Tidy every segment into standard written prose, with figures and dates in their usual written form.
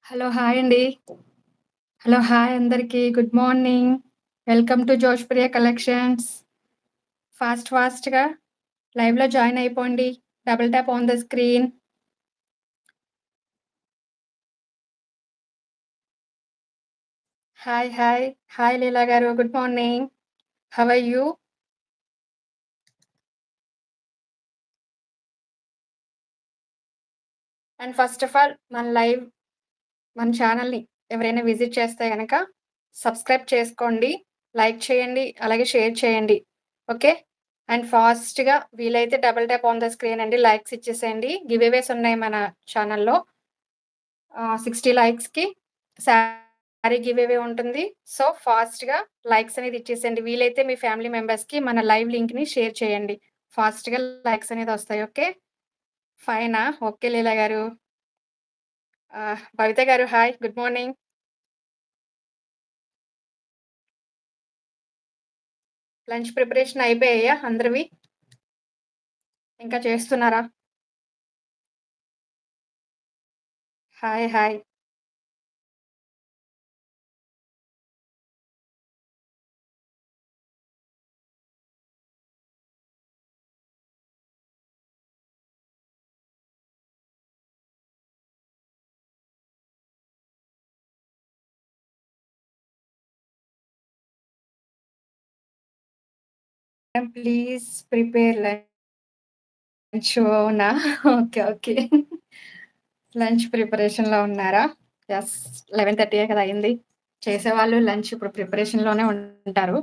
Hello. Hi అండి. Hello. Hi అందరికీ. Good morning. Welcome to Joshpriya collections. ఫాస్ట్‌గా లైవ్‌లో జాయిన్ అయిపోండి. Double tap on the screen. Hi. Hi. Hi Leela garu. Good morning. How are you? And first of all మన ఛానెల్‌ని ఎవరైనా visit చేస్తే గనక సబ్స్క్రైబ్ చేసుకోండి, లైక్ చేయండి, అలాగే షేర్ చేయండి. ఓకే. అండ్ ఫాస్ట్‌గా వీలైతే double tap on the screen అండి. లైక్స్ ఇచ్చేసేయండి. గివ్ అవేస్ ఉన్నాయి మన ఛానెల్‌లో. 60 లైక్స్‌కి శారీ గివ్ అవే ఉంటుంది. సో, ఫాస్ట్‌గా లైక్స్ అనేది ఇచ్చేసేయండి. వీలైతే మీ ఫ్యామిలీ మెంబర్స్‌కి మన లైవ్ లింక్‌ని షేర్ చేయండి. ఫాస్ట్‌గా లైక్స్ అనేది వస్తాయి. ఓకే. ఫైనా? ఓకే లీలా garu. Bhavita garu hi. Good morning. Lunch preparation అయిపోయాయా అందరివి? ఇంకా చేస్తున్నారా? Hi. Hi. Please prepare lunch. అవునా? ఓకే. ఓకే. లంచ్ ప్రిపరేషన్‌లో ఉన్నారా? యెస్. 11:30 కదా అయింది. చేసేవాళ్ళు లంచ్ ఇప్పుడు ప్రిపరేషన్‌లోనే ఉంటారు.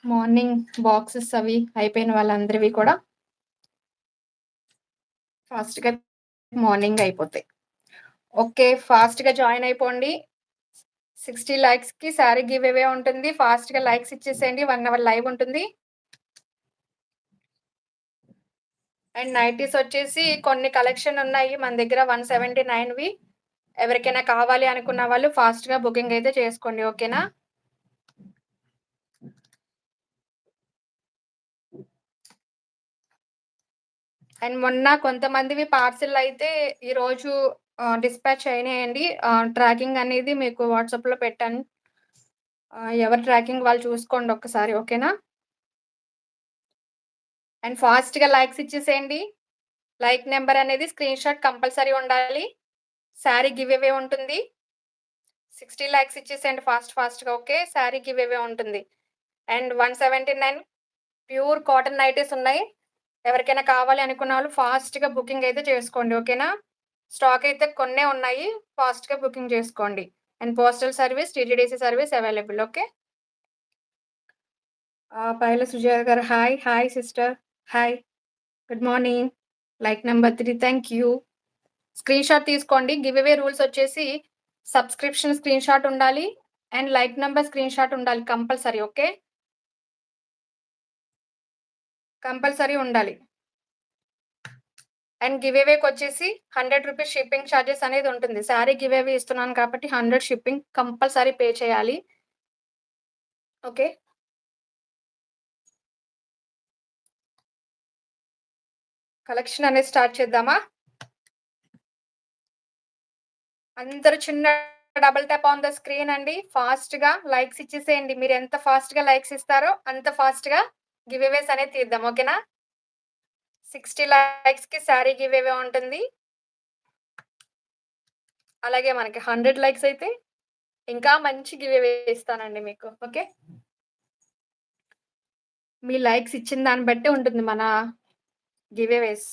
మార్నింగ్ బాక్సెస్ అవి అయిపోయిన వాళ్ళందరివి కూడా ఫాస్ట్‌గా మార్నింగ్ అయిపోతాయి. ఓకే. ఫాస్ట్‌గా జాయిన్ అయిపోండి. 60 లైక్స్‌కి శారీ గివ్ అవే ఉంటుంది. ఫాస్ట్‌గా లైక్స్ ఇచ్చేసేయండి. 1 అవర్ లైవ్ ఉంటుంది. అండ్ నైటీస్ వచ్చేసి కొన్ని కలెక్షన్ ఉన్నాయి మన దగ్గర 179వి. ఎవరికైనా కావాలి అనుకున్న వాళ్ళు ఫాస్ట్‌గా బుకింగ్ అయితే చేసుకోండి. ఓకేనా? అండ్ మొన్న కొంతమందివి పార్సిల్ అయితే ఈరోజు డిస్పాచ్ అయినాయండి. ట్రాకింగ్ అనేది మీకు వాట్సాప్‌లో పెట్టాను. ఎవరి ట్రాకింగ్ వాళ్ళు చూసుకోండి ఒక్కసారి. ఓకేనా? అండ్ ఫాస్ట్‌గా లైక్స్ ఇచ్చేసేయండి. లైక్ నంబర్ అనేది స్క్రీన్‌షాట్ కంపల్సరీ ఉండాలి. శారీ గివ్ అవే ఉంటుంది. 60 లాక్స్ ఇచ్చేసేయండి ఫాస్ట్‌గా. ఓకే. శారీ గివ్ అవే ఉంటుంది. అండ్ 179 ప్యూర్ కాటన్ నైటీస్ ఉన్నాయి. ఎవరికైనా కావాలి అనుకున్న వాళ్ళు ఫాస్ట్‌గా బుకింగ్ అయితే చేసుకోండి. ఓకేనా? స్టాక్ అయితే కొన్నే ఉన్నాయి. ఫాస్ట్‌గా బుకింగ్ చేసుకోండి. And postal service, TTDC service available. Okay. Paila Sujatha garu hi. Hi sister. Hi. Good morning. Like number 3 thank you. Screenshot తీసుకోండి. గివ్ అవే రూల్స్ వచ్చేసి సబ్స్క్రిప్షన్ స్క్రీన్‌షాట్ ఉండాలి. అండ్ లైక్ నంబర్ స్క్రీన్‌షాట్ ఉండాలి కంపల్సరీ. ఓకే. కంపల్సరీ ఉండాలి. And give అవేకొచ్చేసి రూ. 100 shipping charges అనేది ఉంటుంది. Sari give అవే ఇస్తున్నాను కాబట్టి 100 షిప్పింగ్ కంపల్సరీ పే చేయాలి. ఓకే. కలెక్షన్ అనేది స్టార్ట్ చేద్దామా? అందరూ చిన్న double tap on the screen అండి. ఫాస్ట్‌గా లైక్స్ ఇచ్చేసేయండి. మీరెంత ఫాస్ట్‌గా లైక్స్ ఇస్తారో అంత ఫాస్ట్‌గా గివ్ అవేస్ అనేది తీద్దాం. ఓకేనా? 60 లైక్స్‌కి శారీ గివ్ అవే ఉంటుంది. అలాగే మనకి 100 లైక్స్ అయితే ఇంకా మంచి గివ్ అవే ఇస్తానండి మీకు. ఓకే. మీ లైక్స్ ఇచ్చిన దాన్ని బట్టి ఉంటుంది మన గివ్ అవేస్.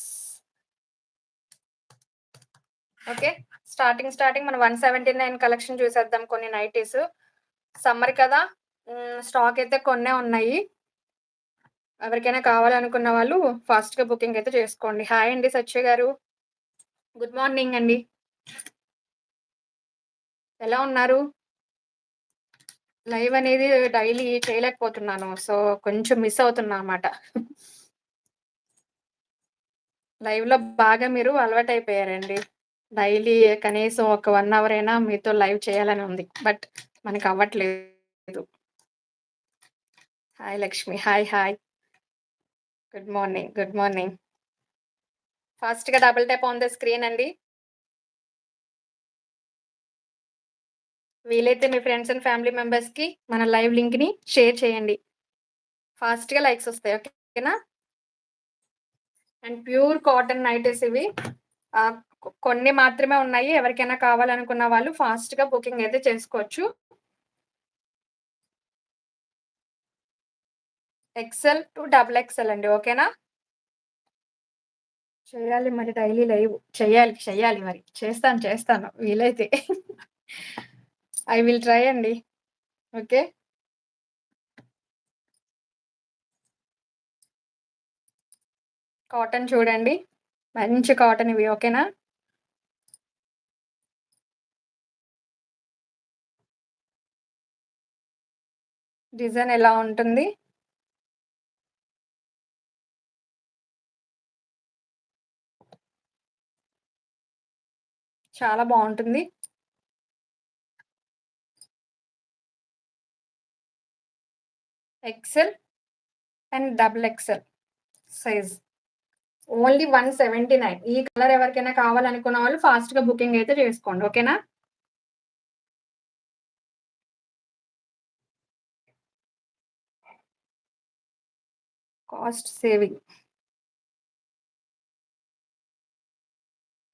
ఓకే. స్టార్టింగ్ మనం 179 కలెక్షన్ చూసేద్దాం కొన్ని నైటీస్. సమ్మర్ కదా! స్టాక్ అయితే కొన్నే ఉన్నాయి. ఎవరికైనా కావాలనుకున్న వాళ్ళు ఫాస్ట్‌గా బుకింగ్ అయితే చేసుకోండి. హాయ్ అండి సత్య గారు. గుడ్ మార్నింగ్ అండి. ఎలా ఉన్నారు? లైవ్ అనేది డైలీ చేయలేకపోతున్నాను. సో, కొంచెం మిస్ అవుతున్నా అన్నమాట. లైవ్‌లో బాగా మీరు అలవాటయిపోయారండి. డైలీ కనీసం ఒక 1 అవర్ అయినా మీతో లైవ్ చేయాలని ఉంది. బట్ మనకవ్వట్లేదు. Hi Lakshmi. Hi. Hi. Good morning. Good morning. ఫాస్ట్‌గా double tap on the screen అండి. వీలైతే మీ ఫ్రెండ్స్ అండ్ ఫ్యామిలీ మెంబర్స్‌కి మన లైవ్ లింక్‌ని షేర్ చేయండి. ఫాస్ట్‌గా లైక్స్ వస్తాయి. ఓకేనా? అండ్ ప్యూర్ కాటన్ నైటీస్ ఇవి. కొన్ని మాత్రమే ఉన్నాయి. ఎవరికైనా కావాలనుకున్న వాళ్ళు ఫాస్ట్‌గా బుకింగ్ అయితే చేసుకోవచ్చు. ఎక్సెల్ టు డబుల్ ఎక్సెల్ అండి. ఓకేనా? చేయాలి మరి డైలీ లైవ్. చెయ్యాలి మరి. చేస్తాను వీలైతే. ఐ విల్ ట్రై అండి. ఓకే. కాటన్ చూడండి. మంచి కాటన్ ఇవి. ఓకేనా? డిజైన్ ఎలా ఉంటుంది? చాలా బావుంటుంది. XL and double XL size. Only 179. ఈ కలర్ ఎవరికైనా కావాలనుకున్న వాళ్ళు ఫాస్ట్‌గా బుకింగ్ అయితే చేసుకోండి. ఓకేనా? Cost saving.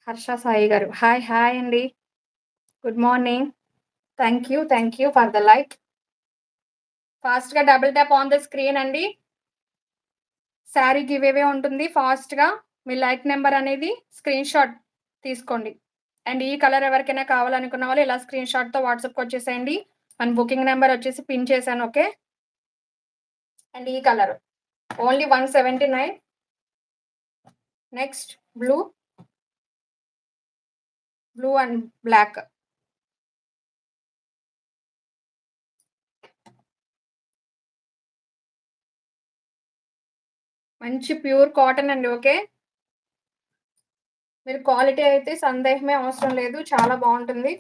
Harsha Sai garu. Hi అండి. Good morning. Thank you for the like. ఫాస్ట్‌గా double tap on the screen అండి. శారీ గివ్ అవే ఉంటుంది. ఫాస్ట్‌గా మీ లైక్ నంబర్ అనేది స్క్రీన్‌షాట్ తీసుకోండి. అండ్ ఈ కలర్ ఎవరికైనా కావాలనుకున్న వాళ్ళు ఇలా స్క్రీన్‌షాట్‌తో వాట్సాప్‌కి వచ్చేసేయండి. మన బుకింగ్ నంబర్ వచ్చేసి పిన్ చేశాను. ఓకే. అండ్ ఈ colour only 179. Next blue and black. మంచి ప్యూర్ కాటన్ అండి. ఓకే. మీరు క్వాలిటీ అయితే సందేహమే అవసరం లేదు. చాలా బావుంటుంది.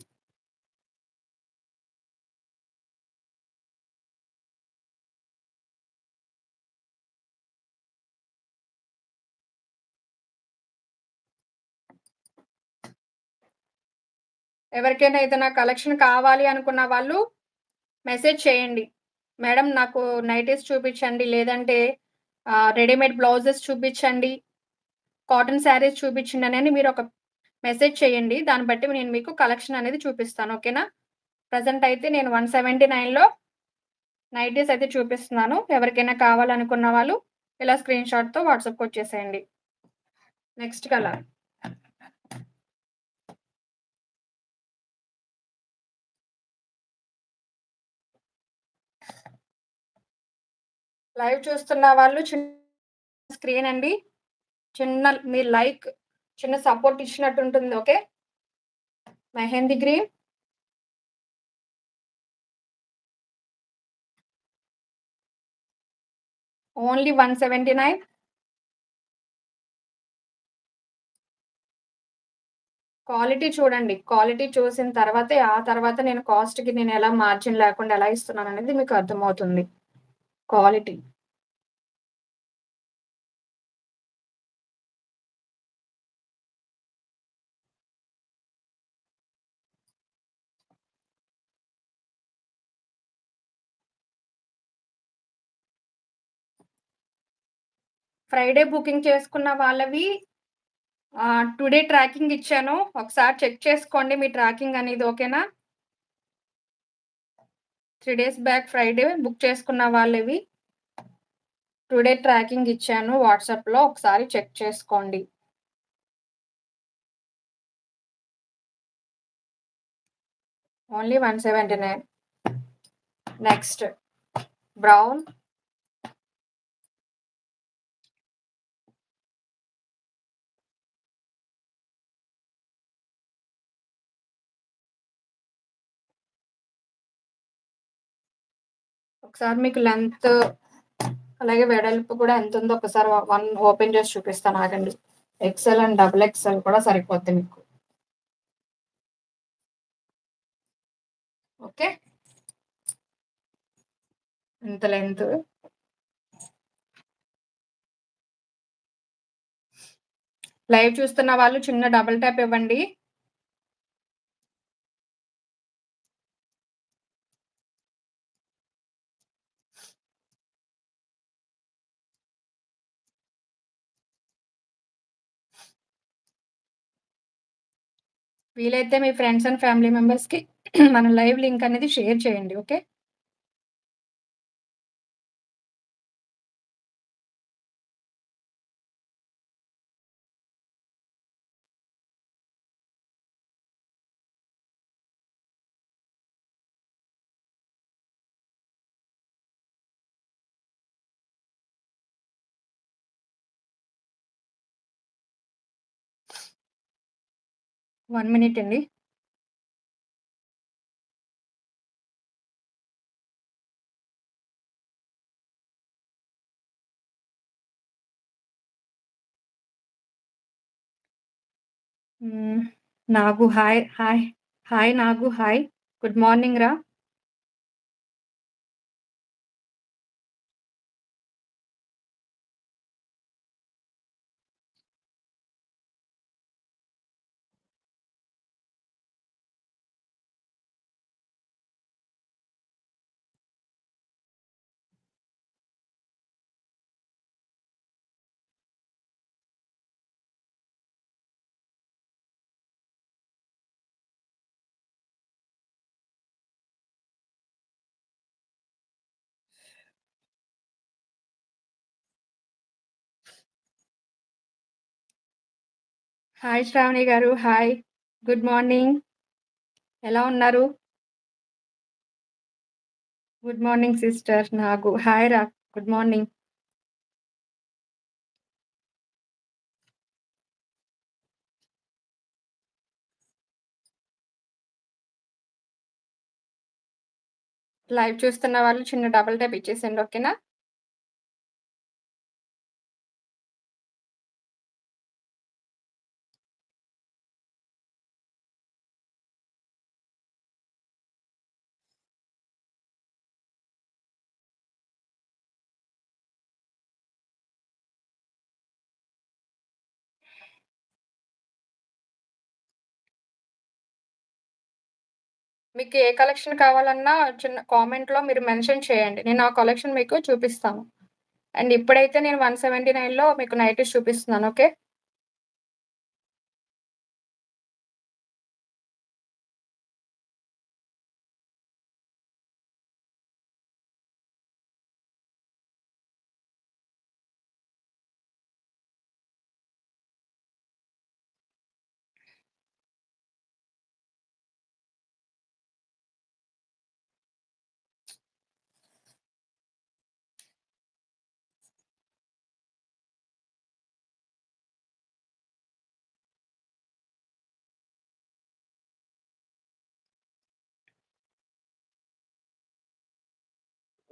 ఎవరికైనా ఏదైనా కలెక్షన్ కావాలి అనుకున్న వాళ్ళు మెసేజ్ చేయండి. మేడం నాకు నైటీస్ చూపించండి. లేదంటే రెడీమేడ్ బ్లౌజెస్ చూపించండి. కాటన్ శారీస్ చూపించండి అని మీరు ఒక మెసేజ్ చేయండి. దాన్ని బట్టి నేను మీకు కలెక్షన్ అనేది చూపిస్తాను. ఓకేనా? ప్రెజెంట్ అయితే నేను 179లో నైటీస్ అయితే చూపిస్తున్నాను. ఎవరికైనా కావాలనుకున్న వాళ్ళు ఇలా స్క్రీన్‌షాట్‌తో వాట్సాప్‌కి వచ్చేసేయండి. Next colour. లైవ్ చూస్తున్న వాళ్ళు చిన్న స్క్రీన్ అండి. మీ లైక్ చిన్న సపోర్ట్ ఇచ్చినట్టు ఉంటుంది. Okay. Mehndi green. Only 179. Quality చూడండి. క్వాలిటీ చూసిన తర్వాతే, ఆ తర్వాత నేను కాస్ట్‌కి నేను ఎలా మార్జిన్ లేకుండా ఎలా ఇస్తున్నాననేది మీకు అర్థమవుతుంది. క్వాలిటీ. ఫ్రైడే బుకింగ్ చేసుకున్న వాళ్ళవి టుడే ట్రాకింగ్ ఇచ్చాను. ఒకసారి చెక్ చేసుకోండి మీ ట్రాకింగ్ అనేది. ఓకేనా? 3 డేస్ బ్యాక్ ఫ్రైడే బుక్ చేసుకున్న వాళ్ళవి టుడే ట్రాకింగ్ ఇచ్చాను వాట్సాప్‌లో. ఒకసారి చెక్ చేసుకోండి. ఓన్లీ 179. Next brown. ఒకసారి మీకు లెంత్ అలాగే వెడల్పు కూడా ఎంతుందో ఒకసారి ఓపెన్ చేసి చూపిస్తాను ఆగండి. ఎక్సెల్ అండ్ డబుల్ ఎక్సెల్ కూడా సరిపోద్ది మీకు. ఓకే. ఇంత లెంత్. లైవ్ చూస్తున్న వాళ్ళు చిన్న డబుల్ ట్యాప్ ఇవ్వండి. వీలైతే మీ ఫ్రెండ్స్ అండ్ ఫ్యామిలీ మెంబర్స్‌కి మన లైవ్ లింక్ అనేది షేర్ చేయండి. ఓకే. 1 మినిట్ అండి. హ్మ్. నాగు హాయ్. హాయ్. హాయ్ నాగు హాయ్. గుడ్ మార్నింగ్ రా. 'హాయ్ శ్రావణి గారు. హాయ్. Good morning. ఎలా ఉన్నారు?' 'గుడ్ మార్నింగ్ సిస్టర్ నాగు. హాయ్ రా. Good morning.' లైవ్ చూస్తున్న వాళ్ళు చిన్న డబుల్ ట్యాప్ ఇచ్చేసేయండి. ఓకేనా? మీకు ఏ కలెక్షన్ కావాలన్నా చిన్న కామెంట్‌లో మీరు మెన్షన్ చేయండి. నేను ఆ కలెక్షన్ మీకు చూపిస్తాను. అండ్ ఇప్పుడైతే నేను 179లో మీకు నైటీస్ చూపిస్తున్నాను. ఓకే.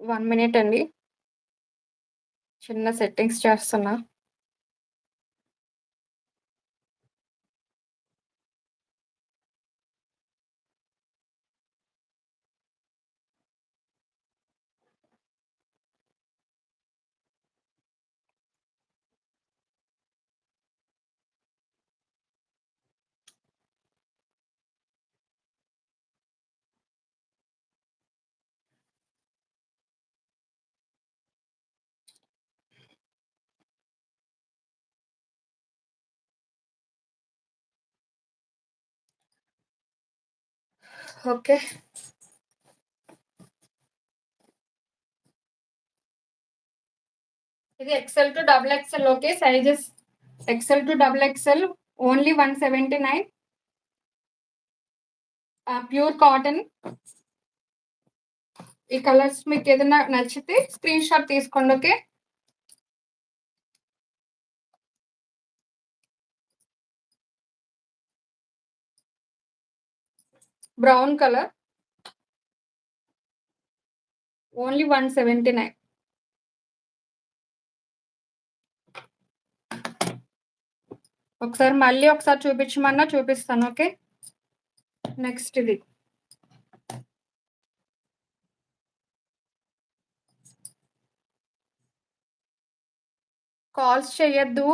వన్ మినిట్ అండి. చిన్న సెట్టింగ్స్ చేస్తున్నా. ఓకే. ఇది XL to double XL. Okay. Sizes XL to double XL only 179. Pure cotton. ఈ కలర్స్ మీకేదైనా నచ్చితే స్క్రీన్ షాట్ తీసుకోండి. ఓకే. Brown colour only 179. ఒకసారి చూపించమన్నా చూపిస్తాను. ఓకే. నెక్స్ట్ ఇది. కాల్స్ చేయొద్దు.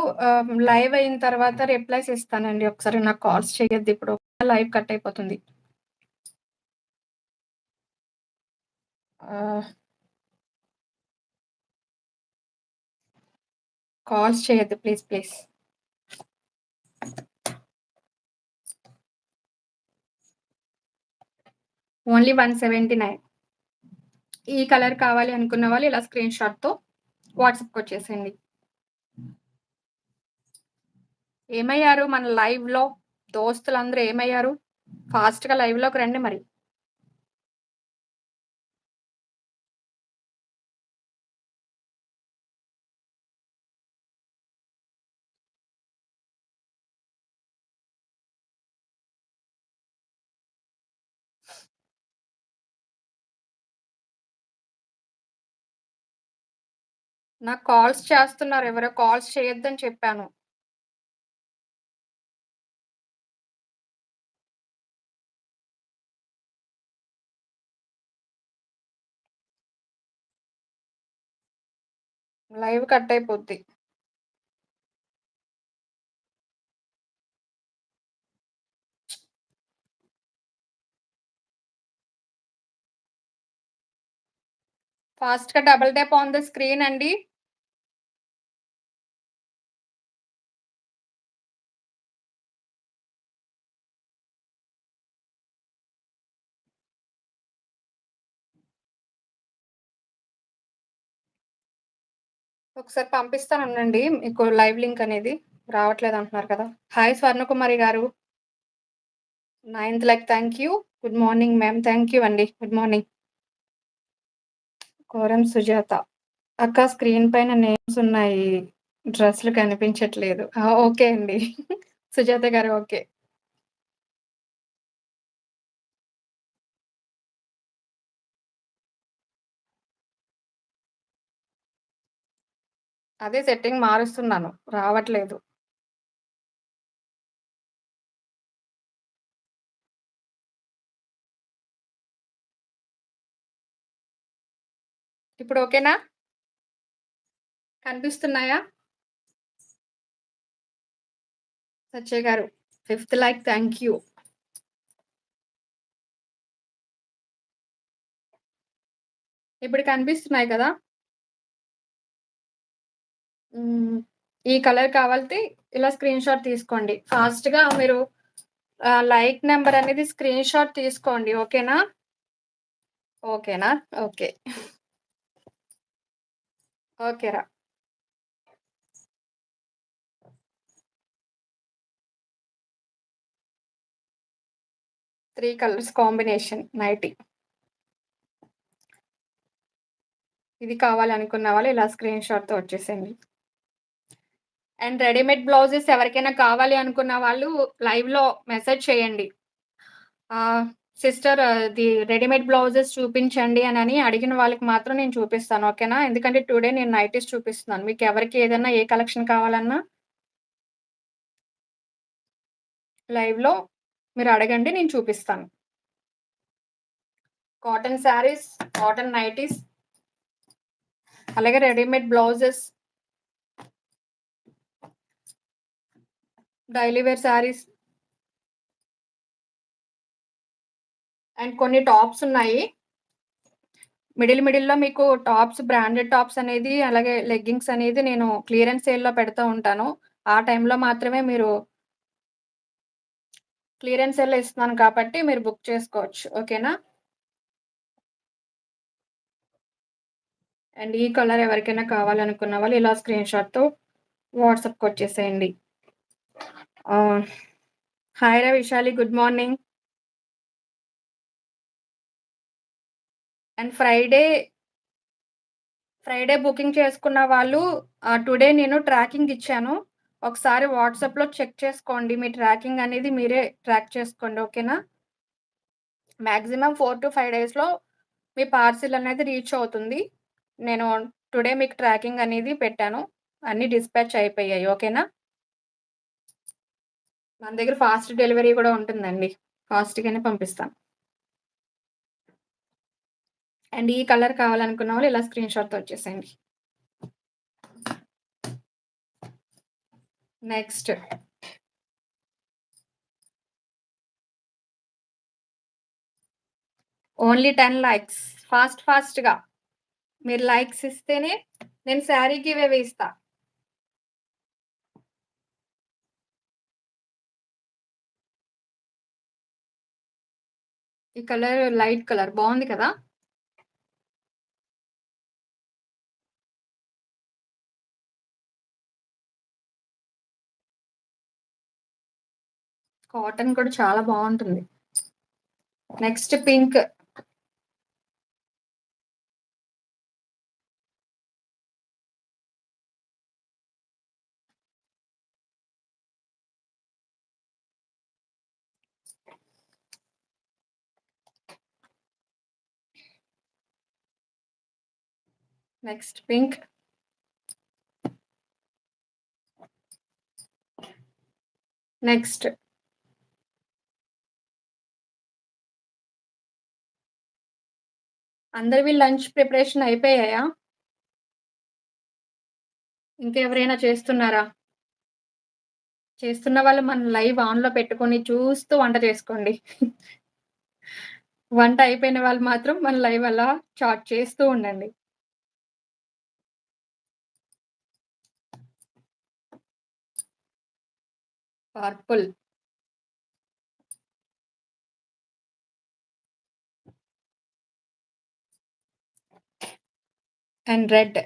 లైవ్ అయిన తర్వాత రిప్లైస్ ఇస్తానండి. ఒకసారి నాకు కాల్స్ చేయొద్దు ఇప్పుడు. లైవ్ కట్ అయిపోతుంది. కాల్స్ చేయొద్దు ప్లీజ్. ఓన్లీ 179. ఈ కలర్ కావాలి అనుకున్న వాళ్ళు ఇలా స్క్రీన్ షాట్‌తో వాట్సాప్‌కొచ్చేసేయండి. ఏమయ్యారు మన లైవ్‌లో? దోస్తులందరూ ఏమయ్యారు? ఫాస్ట్‌గా లైవ్‌లోకి రండి మరి. నాకు కాల్స్ చేస్తున్నారు ఎవరో. కాల్స్ చేయొద్దని చెప్పాను. లైవ్ కట్ అయిపోద్ది. ఫాస్ట్‌గా double tap on the screen అండి. ఒకసారి పంపిస్తానుండండి. మీకు లైవ్ లింక్ అనేది. రావట్లేదంటున్నారు కదా! Hi Swarnakumari garu. Ninth like thank you. Good morning ma'am. Thank you అండి. Good morning. కోరం సుజాత. అక్క స్క్రీన్ పైన నేమ్స్ ఉన్నాయి. డ్రెస్‌లు కనిపించట్లేదు. ఆ! ఓకే అండి. సుజాత గారు ఓకే. అదే సెట్టింగ్ మారుస్తున్నాను. రావట్లేదు. ఇప్పుడు ఓకేనా? కనిపిస్తున్నాయా? సత్య గారు. Fifth like thank you. ఇప్పుడు కనిపిస్తున్నాయి కదా! హ్మ్. ఈ కలర్ కావాలితే ఇలా స్క్రీన్ షాట్ తీసుకోండి. ఫాస్ట్‌గా మీరు లైక్ నంబర్ అనేది స్క్రీన్ షాట్ తీసుకోండి. ఓకేనా? ఓకేనా? ఓకే. ఓకే రా. 3 కలర్స్ కాంబినేషన్ నైటీ. ఇది కావాలనుకున్న వాళ్ళు ఇలా స్క్రీన్ షాట్‌తో వచ్చేసేయండి. అండ్ రెడీమేడ్ బ్లౌజెస్ ఎవరికైనా కావాలి అనుకున్న వాళ్ళు లైవ్‌లో మెసేజ్ చేయండి. సిస్టర్ అది రెడీమేడ్ బ్లౌజెస్ చూపించండి అనని అడిగిన వాళ్ళకి మాత్రం నేను చూపిస్తాను. ఓకేనా? ఎందుకంటే టుడే నేను నైటీస్ చూపిస్తున్నాను. మీకెవరికి ఏదన్నా ఏ కలెక్షన్ కావాలన్నా లైవ్‌లో మీరు అడగండి నేను చూపిస్తాను. కాటన్ శారీస్, కాటన్ నైటీస్ అలాగే readymade blouses, daily wear saris and కొన్ని టాప్స్ ఉన్నాయి. మిడిల్‌లో మీకు టాప్స్ బ్రాండెడ్ టాప్స్ అనేది అలాగే లెగ్గింగ్స్ అనేది నేను క్లియరెన్స్ సేల్‌లో పెడతా ఉంటాను. ఆ టైంలో మాత్రమే మీరు క్లియరెన్స్ సేల్‌లో ఇస్తున్నాను కాబట్టి మీరు బుక్ చేసుకోవచ్చు. ఓకేనా? అండ్ ఈ కలర్ ఎవరికైనా కావాలనుకున్న వాళ్ళు ఇలా స్క్రీన్ షాట్‌తో వాట్సాప్‌కొచ్చేసేయండి. ఆహ్, హాయ్ రా Vishali good morning. And Friday booking చేసుకున్న వాళ్ళు టుడే నేను ట్రాకింగ్ ఇచ్చాను. ఒకసారి వాట్సాప్‌లో చెక్ చేసుకోండి. మీ ట్రాకింగ్ అనేది మీరే ట్రాక్ చేసుకోండి. ఓకేనా? మాక్సిమం 4-5 డేస్‌లో మీ పార్సిల్ అనేది రీచ్ అవుతుంది. నేను టుడే మీకు ట్రాకింగ్ అనేది పెట్టాను. అన్నీ డిస్పాచ్ అయిపోయాయి. ఓకేనా? మన దగ్గర ఫాస్ట్ డెలివరీ కూడా ఉంటుందండి. ఫాస్ట్‌గానే పంపిస్తాం. అండ్ ఈ కలర్ కావాలనుకున్న వాళ్ళు ఇలా స్క్రీన్ షాట్‌తో వచ్చేసేయండి. Next only 10 likes. ఫాస్ట్‌గా మీరు లైక్స్ ఇస్తేనే నేను శారీ గివ్ అవే ఇస్తా. ఈ కలర్ లైట్ కలర్ బాగుంది కదా. కాటన్ కూడా చాలా బాగుంటుంది. Next pink. Next pink. Next అందరివి లంచ్ ప్రిపరేషన్ అయిపోయాయా? ఇంకెవరైనా చేస్తున్నారా? చేస్తున్న వాళ్ళు మన లైవ్ ఆన్‌లో పెట్టుకొని చూస్తూ వంట చేసుకోండి. వంట అయిపోయిన వాళ్ళు మాత్రం మన లైవ్ అలా చాట్ చేస్తూ ఉండండి. పర్పుల్. And red.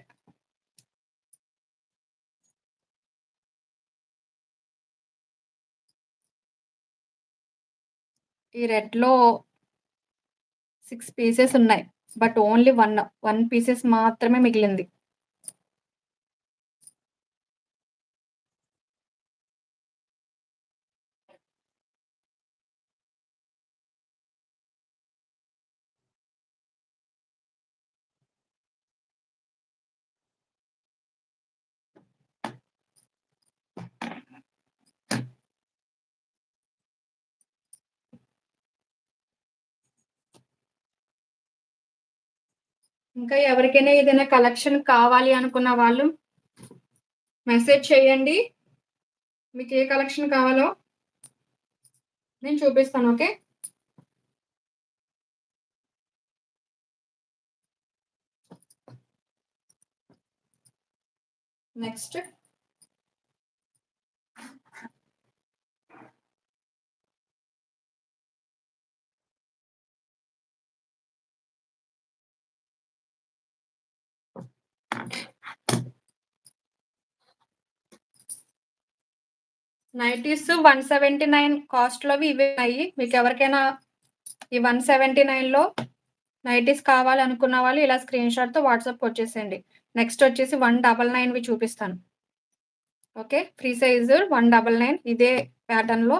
ఈ రెడ్‌లో 6 పీసెస్ ఉన్నాయి. బట్ ఓన్లీ 1 పీసెస్ మాత్రమే మిగిలింది. ఇంకా ఎవరికైనా ఏదైనా కలెక్షన్ కావాలి అనుకున్న వాళ్ళు మెసేజ్ చేయండి. మీకు ఏ కలెక్షన్ కావాలో నేను చూపిస్తాను. ఓకే. నెక్స్ట్ నైటీస్ 179 కాస్ట్‌లోవి ఇవే ఉన్నాయి. మీకు ఎవరికైనా ఈ 179లో నైటీస్ కావాలనుకున్న వాళ్ళు ఇలా స్క్రీన్ షాట్‌తో వాట్సాప్‌కి వచ్చేసేయండి. నెక్స్ట్ వచ్చేసి 199వి చూపిస్తాను. ఓకే. ఫ్రీ సైజ్ 199 ఇదే ప్యాటర్న్‌లో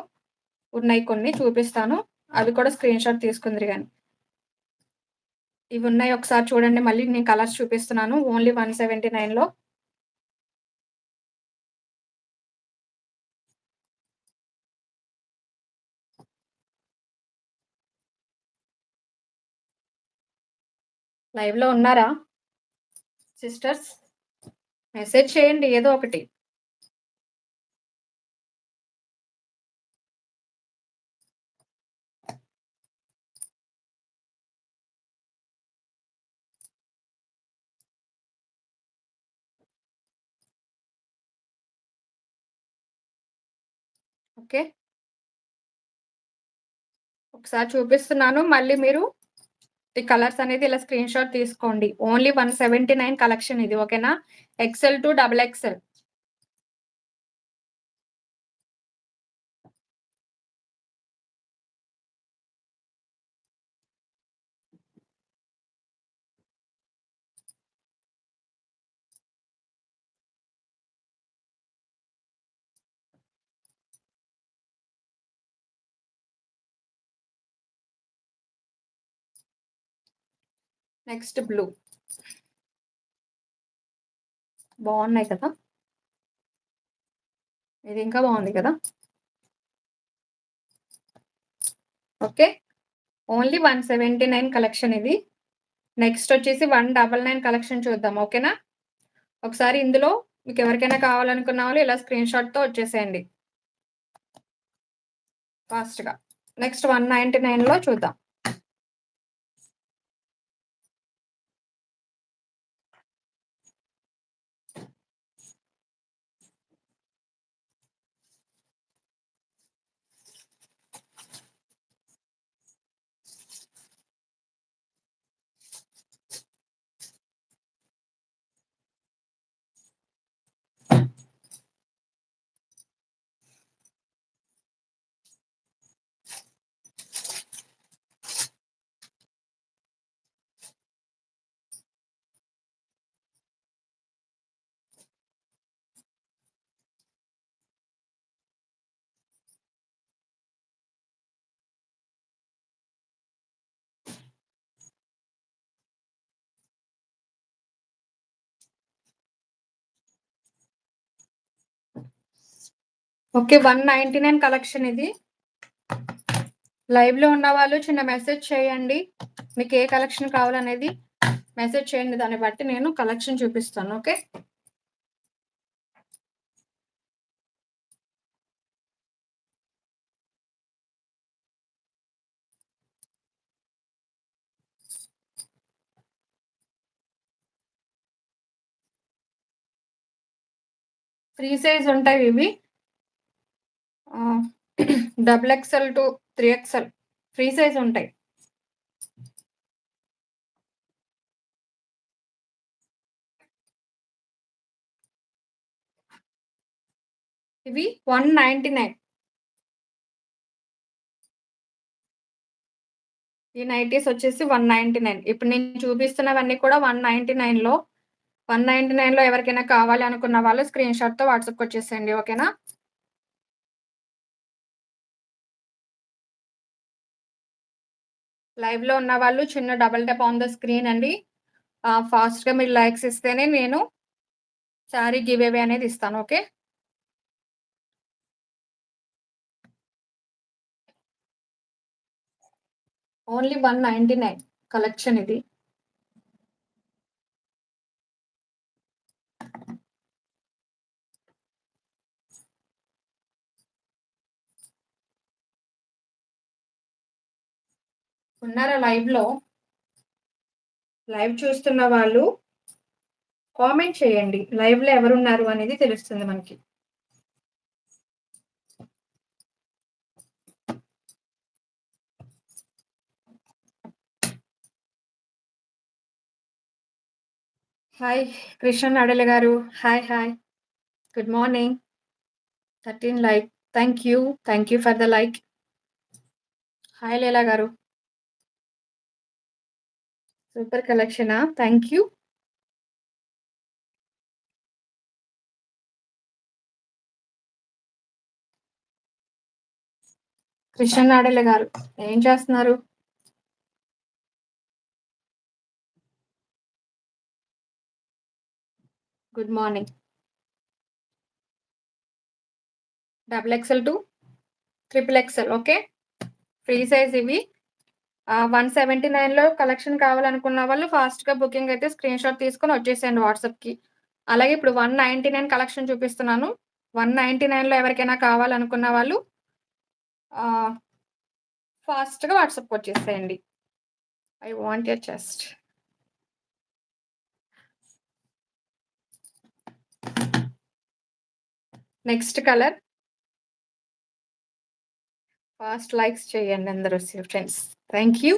ఉన్నాయి కొన్ని చూపిస్తాను. అవి కూడా స్క్రీన్ షాట్ తీసుకుందురు గాని. ఇవి ఉన్నాయి ఒకసారి చూడండి. మళ్ళీ నేను కలర్స్ చూపిస్తున్నాను. ఓన్లీ 179లో. లైవ్‌లో ఉన్నారా సిస్టర్స్? మెసేజ్ చేయండి ఏదో ఒకటి. ఓకే. ఒకసారి చూపిస్తున్నాను. మళ్ళీ మీరు ఈ కలర్స్ అనేది ఇలా స్క్రీన్ షాట్ తీసుకోండి. ఓన్లీ 179 కలెక్షన్ ఇది. ఓకేనా? XL to double XL. Next blue. బాగున్నాయి కదా. ఇది ఇంకా బాగుంది కదా. ఓకే. ఓన్లీ 179 కలెక్షన్ ఇది. నెక్స్ట్ వచ్చేసి 199 కలెక్షన్ చూద్దాం. ఓకేనా? ఒకసారి ఇందులో మీకు ఎవరికైనా కావాలనుకున్న వాళ్ళు ఇలా స్క్రీన్ షాట్‌తో వచ్చేసేయండి ఫాస్ట్‌గా. నెక్స్ట్ 199లో చూద్దాం. ఓకే. 199 కలెక్షన్ ఇది. లైవ్‌లో ఉన్నవాళ్ళు చిన్న మెసేజ్ చేయండి. మీకు ఏ కలెక్షన్ కావాలనేది మెసేజ్ చేయండి. దాన్ని బట్టి నేను కలెక్షన్ చూపిస్తాను. ఓకే. ఫ్రీ సైజ్ ఉంటాయి ఇవి. Double XL to 3 XL free size ఉంటాయి. ఇవి 199. ఈ నైటీస్ వచ్చేసి 199. ఇప్పుడు నేను చూపిస్తున్నవన్నీ కూడా 199లో. 199లో ఎవరికైనా కావాలి అనుకున్న వాళ్ళు స్క్రీన్ షాట్‌తో వాట్సాప్‌కి వచ్చేసేయండి. ఓకేనా? లైవ్‌లో ఉన్నవాళ్ళు చిన్న double tap on the screen అండి. ఫాస్ట్‌గా మీరు లైక్స్ ఇస్తేనే నేను శారీ గివ్ అవే అనేది ఇస్తాను. ఓకే. ఓన్లీ 199 కలెక్షన్ ఇది. ఉన్నారా లైవ్‌లో? లైవ్ చూస్తున్న వాళ్ళు కామెంట్ చేయండి. లైవ్‌లో ఎవరున్నారు అనేది తెలుస్తుంది మనకి. Hi Krishna Nadella garu. Hi. Hi. Good morning. 13 like. Thank you. Thank you for the like. Hi Leela garu. Super కలెక్షనా? Thank you. కృష్ణ నాడెల్ల గారు ఏం చేస్తున్నారు? Good morning. Double XL to triple XL. Okay. Free size ఇవి. 179లో కలెక్షన్ కావాలనుకున్న వాళ్ళు ఫాస్ట్‌గా బుకింగ్ అయితే స్క్రీన్ షాట్ తీసుకొని వచ్చేసేయండి వాట్సాప్‌కి. అలాగే ఇప్పుడు 199 కలెక్షన్ చూపిస్తున్నాను. 199లో ఎవరికైనా కావాలనుకున్న వాళ్ళు ఆహ్, ఫాస్ట్‌గా వాట్సాప్‌కి వచ్చేసేయండి. I want your chest. Next colour. Fast likes చేయండి అందరూ ఫ్రెండ్స్. Thank you.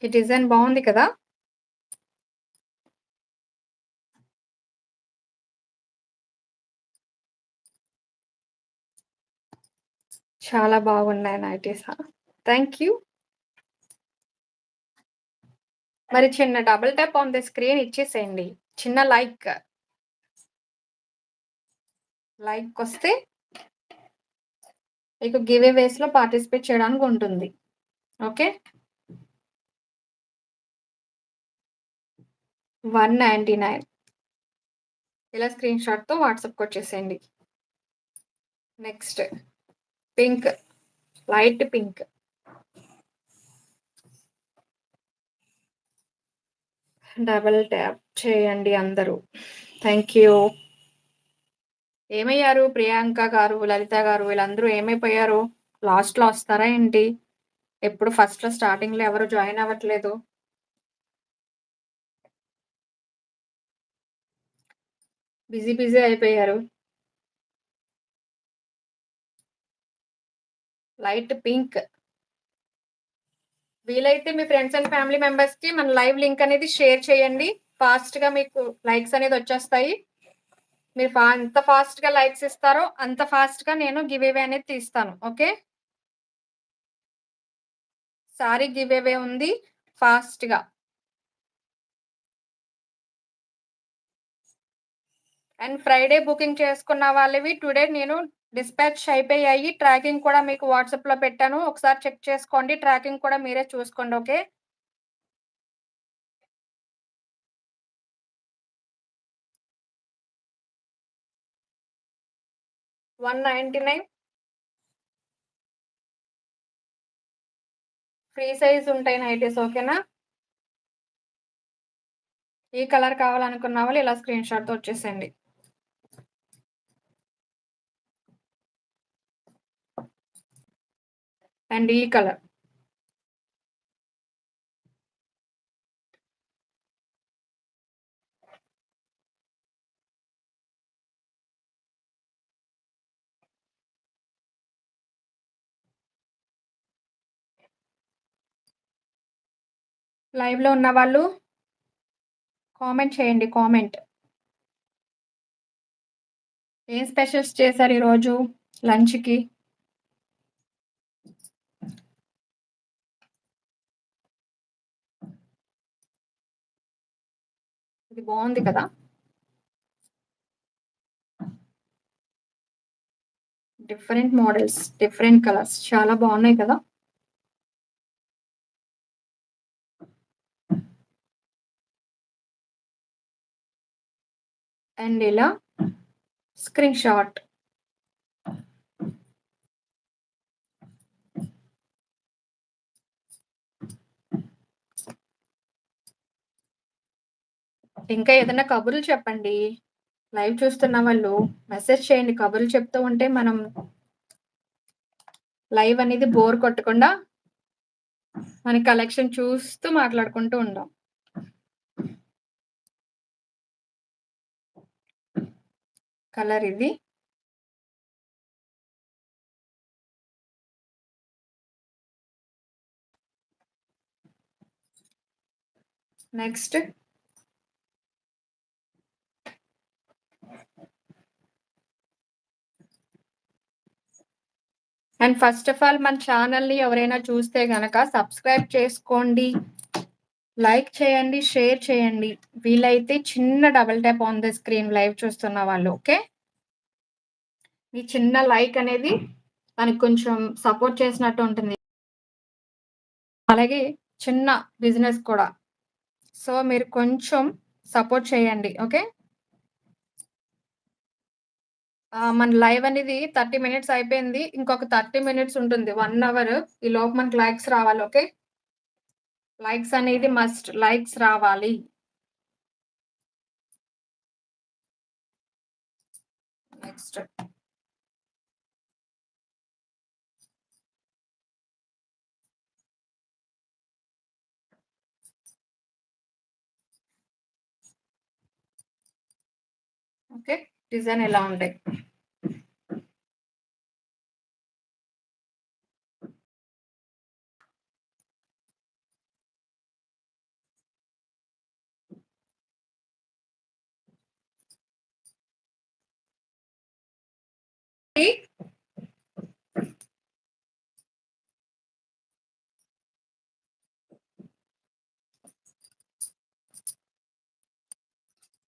ఈ డిజైన్ బావుంది కదా! చాలా బాగున్నాయి నైటీస్. Thank you. మరి చిన్న double tap on the screen ఇచ్చేసేయండి. చిన్న లైక్. లైకొస్తే మీకు గివ్ అవేస్‌లో పార్టిసిపేట్ చేయడానికి ఉంటుంది. ఓకే. 199 ఇలా స్క్రీన్ షాట్‌తో వాట్సాప్‌కి వచ్చేసేయండి. Next pink. Light pink. Double tap చేయండి అందరూ. Thank you. ఏమయ్యారు ప్రియాంక గారు, లలిత గారు వీళ్ళందరూ ఏమైపోయారు? లాస్ట్‌లో వస్తారా ఏంటి? ఎప్పుడు ఫస్ట్‌లో స్టార్టింగ్‌లో ఎవరు జాయిన్ అవ్వట్లేదు. బిజీ అయిపోయారు. Light pink. వీలైతే మీ ఫ్రెండ్స్ అండ్ ఫ్యామిలీ మెంబర్స్‌కి మన లైవ్ లింక్ అనేది షేర్ చేయండి. ఫాస్ట్‌గా మీకు లైక్స్ అనేది వచ్చేస్తాయి. మీరు ఎంత ఫాస్ట్‌గా లైక్స్ ఇస్తారో అంత ఫాస్ట్‌గా నేను గివ్ అవే అనేది తీస్తాను. ఓకే. సారీ గివ్ అవే ఉంది ఫాస్ట్‌గా. అండ్ ఫ్రైడే బుకింగ్ చేసుకున్న వాళ్ళవి టుడే నేను డిస్పాచ్ అయిపోయాయి. ట్రాకింగ్ కూడా మీకు వాట్సాప్‌లో పెట్టాను. ఒకసారి చెక్ చేసుకోండి. ట్రాకింగ్ కూడా మీరే చూసుకోండి. ఓకే. 199 ఫ్రీ సైజ్ ఉంటాయి నైటీస్. ఓకేనా? ఈ కలర్ కావాలనుకున్న వాళ్ళు ఇలా స్క్రీన్ షాట్‌తో వచ్చేసేయండి. అండ్ ఈ కలర్. లైవ్‌లో ఉన్నవాళ్ళు కామెంట్ చేయండి. కామెంట్. ఏం స్పెషల్స్ చేశారు ఈరోజు లంచ్‌కి? ఇది బావుంది కదా! డిఫరెంట్ మోడల్స్, డిఫరెంట్ కలర్స్ చాలా బావున్నాయి కదా! అండ్ ఇలా స్క్రీన్ షాట్. ఇంకా ఏదైనా కబుర్లు చెప్పండి. లైవ్ చూస్తున్న వాళ్ళు మెసేజ్ చేయండి. కబుర్లు చెప్తూ ఉంటే మనం లైవ్ అనేది బోర్ కొట్టకుండా మన కలెక్షన్ చూస్తూ మాట్లాడుకుంటూ ఉందాం. కలర్ ఇది. Next and first of all మన ఛానల్‌ని ఎవరైనా చూస్తే గనక సబ్స్క్రైబ్ చేసుకోండి. లైక్ చేయండి, షేర్ చేయండి. వీలైతే చిన్న double tap on the screen live చూస్తున్న వాళ్ళు. ఓకే? మీ చిన్న లైక్ అనేది మనకు కొంచెం సపోర్ట్ చేసినట్టు ఉంటుంది. అలాగే చిన్న బిజినెస్ కూడా. సో, మీరు కొంచెం సపోర్ట్ చేయండి. ఓకే? మన లైవ్ అనేది 30 మినిట్స్ అయిపోయింది. ఇంకొక 30 మినిట్స్ ఉంటుంది. 1 అవర్. ఈలోపు మనకు లైక్స్ రావాలి. ఓకే? లైక్స్ అనేది మస్ట్. లైక్స్ రావాలి. నెక్స్ట్. ఓకే. డిజైన్ ఇలా ఉంటాయి.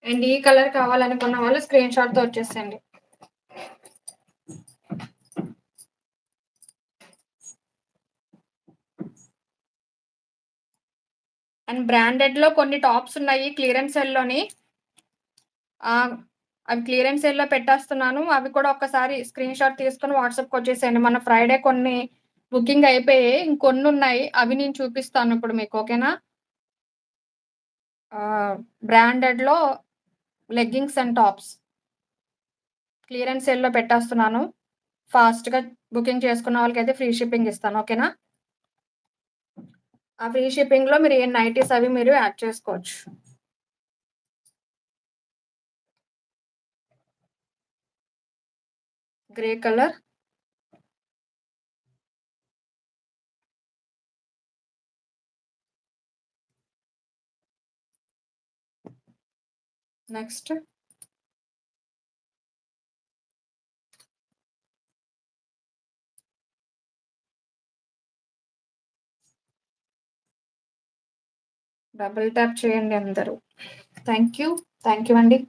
అండ్ ఈ కలర్ కావాలనుకున్న వాళ్ళు స్క్రీన్ షాట్‌తో వచ్చేసేయండి. అండ్ బ్రాండెడ్‌లో కొన్ని టాప్స్ ఉన్నాయి క్లియరెన్స్ సేల్‌లోని. అవి క్లియరెన్స్ సేల్‌లో పెట్టేస్తున్నాను. అవి కూడా ఒక్కసారి స్క్రీన్ షాట్ తీసుకొని వాట్సాప్‌కి వచ్చేసేయండి. మొన్న ఫ్రైడే కొన్ని బుకింగ్ అయిపోయాయి. ఇంకొన్నున్నాయి. అవి నేను చూపిస్తాను ఇప్పుడు మీకు. ఓకేనా? బ్రాండెడ్‌లో లెగ్గింగ్స్ అండ్ టాప్స్. క్లియరెన్స్ సేల్‌లో పెట్టేస్తున్నాను. ఫాస్ట్‌గా బుకింగ్ చేసుకున్న వాళ్ళకైతే ఫ్రీ షిప్పింగ్ ఇస్తాను. ఓకేనా? ఆ ఫ్రీ షిప్పింగ్‌లో మీరు ఏ నైటీస్ అవి మీరు యాడ్ చేసుకోవచ్చు. Grey colour. Next. Double tap చేయండి అందరూ. Thank you. థాంక్ యూ అండి.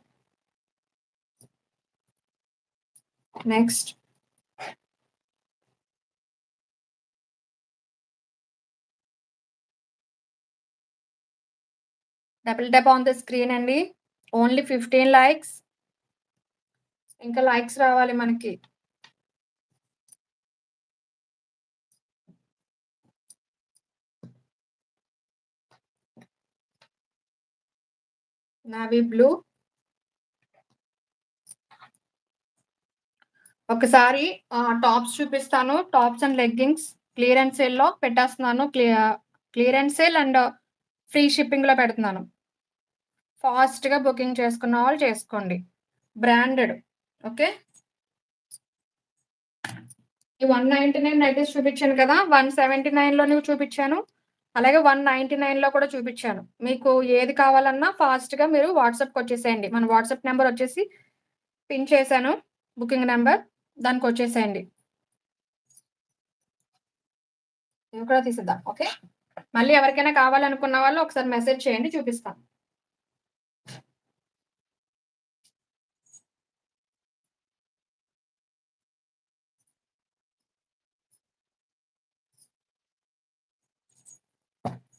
Next. Double tap on the screen అండి. Only 15 likes. ఇంకా లైక్స్ రావాలి మనకి. Navy blue. ఒకసారి టాప్స్ చూపిస్తాను. టాప్స్ అండ్ లెగ్గింగ్స్ క్లియరెన్స్ సేల్‌లో పెట్టేస్తున్నాను. క్లియరెన్స్ సేల్ అండ్ ఫ్రీ షిప్పింగ్‌లో పెడుతున్నాను. ఫాస్ట్‌గా బుకింగ్ చేసుకున్న వాళ్ళు చేసుకోండి. బ్రాండెడ్. ఓకే. ఈ 199 నైటీస్ చూపించాను కదా! 179లోని చూపించాను. అలాగే 199లో కూడా చూపించాను. మీకు ఏది కావాలన్నా ఫాస్ట్‌గా మీరు వాట్సాప్‌కొచ్చేసేయండి. మన వాట్సాప్ నంబర్ వచ్చేసి పిన్ చేశాను. Booking number. దానికొచ్చేసేయండి. ఇవి కూడా తీసేద్దాం. ఓకే. మళ్ళీ ఎవరికైనా కావాలనుకున్న వాళ్ళు ఒకసారి మెసేజ్ చేయండి చూపిస్తాను.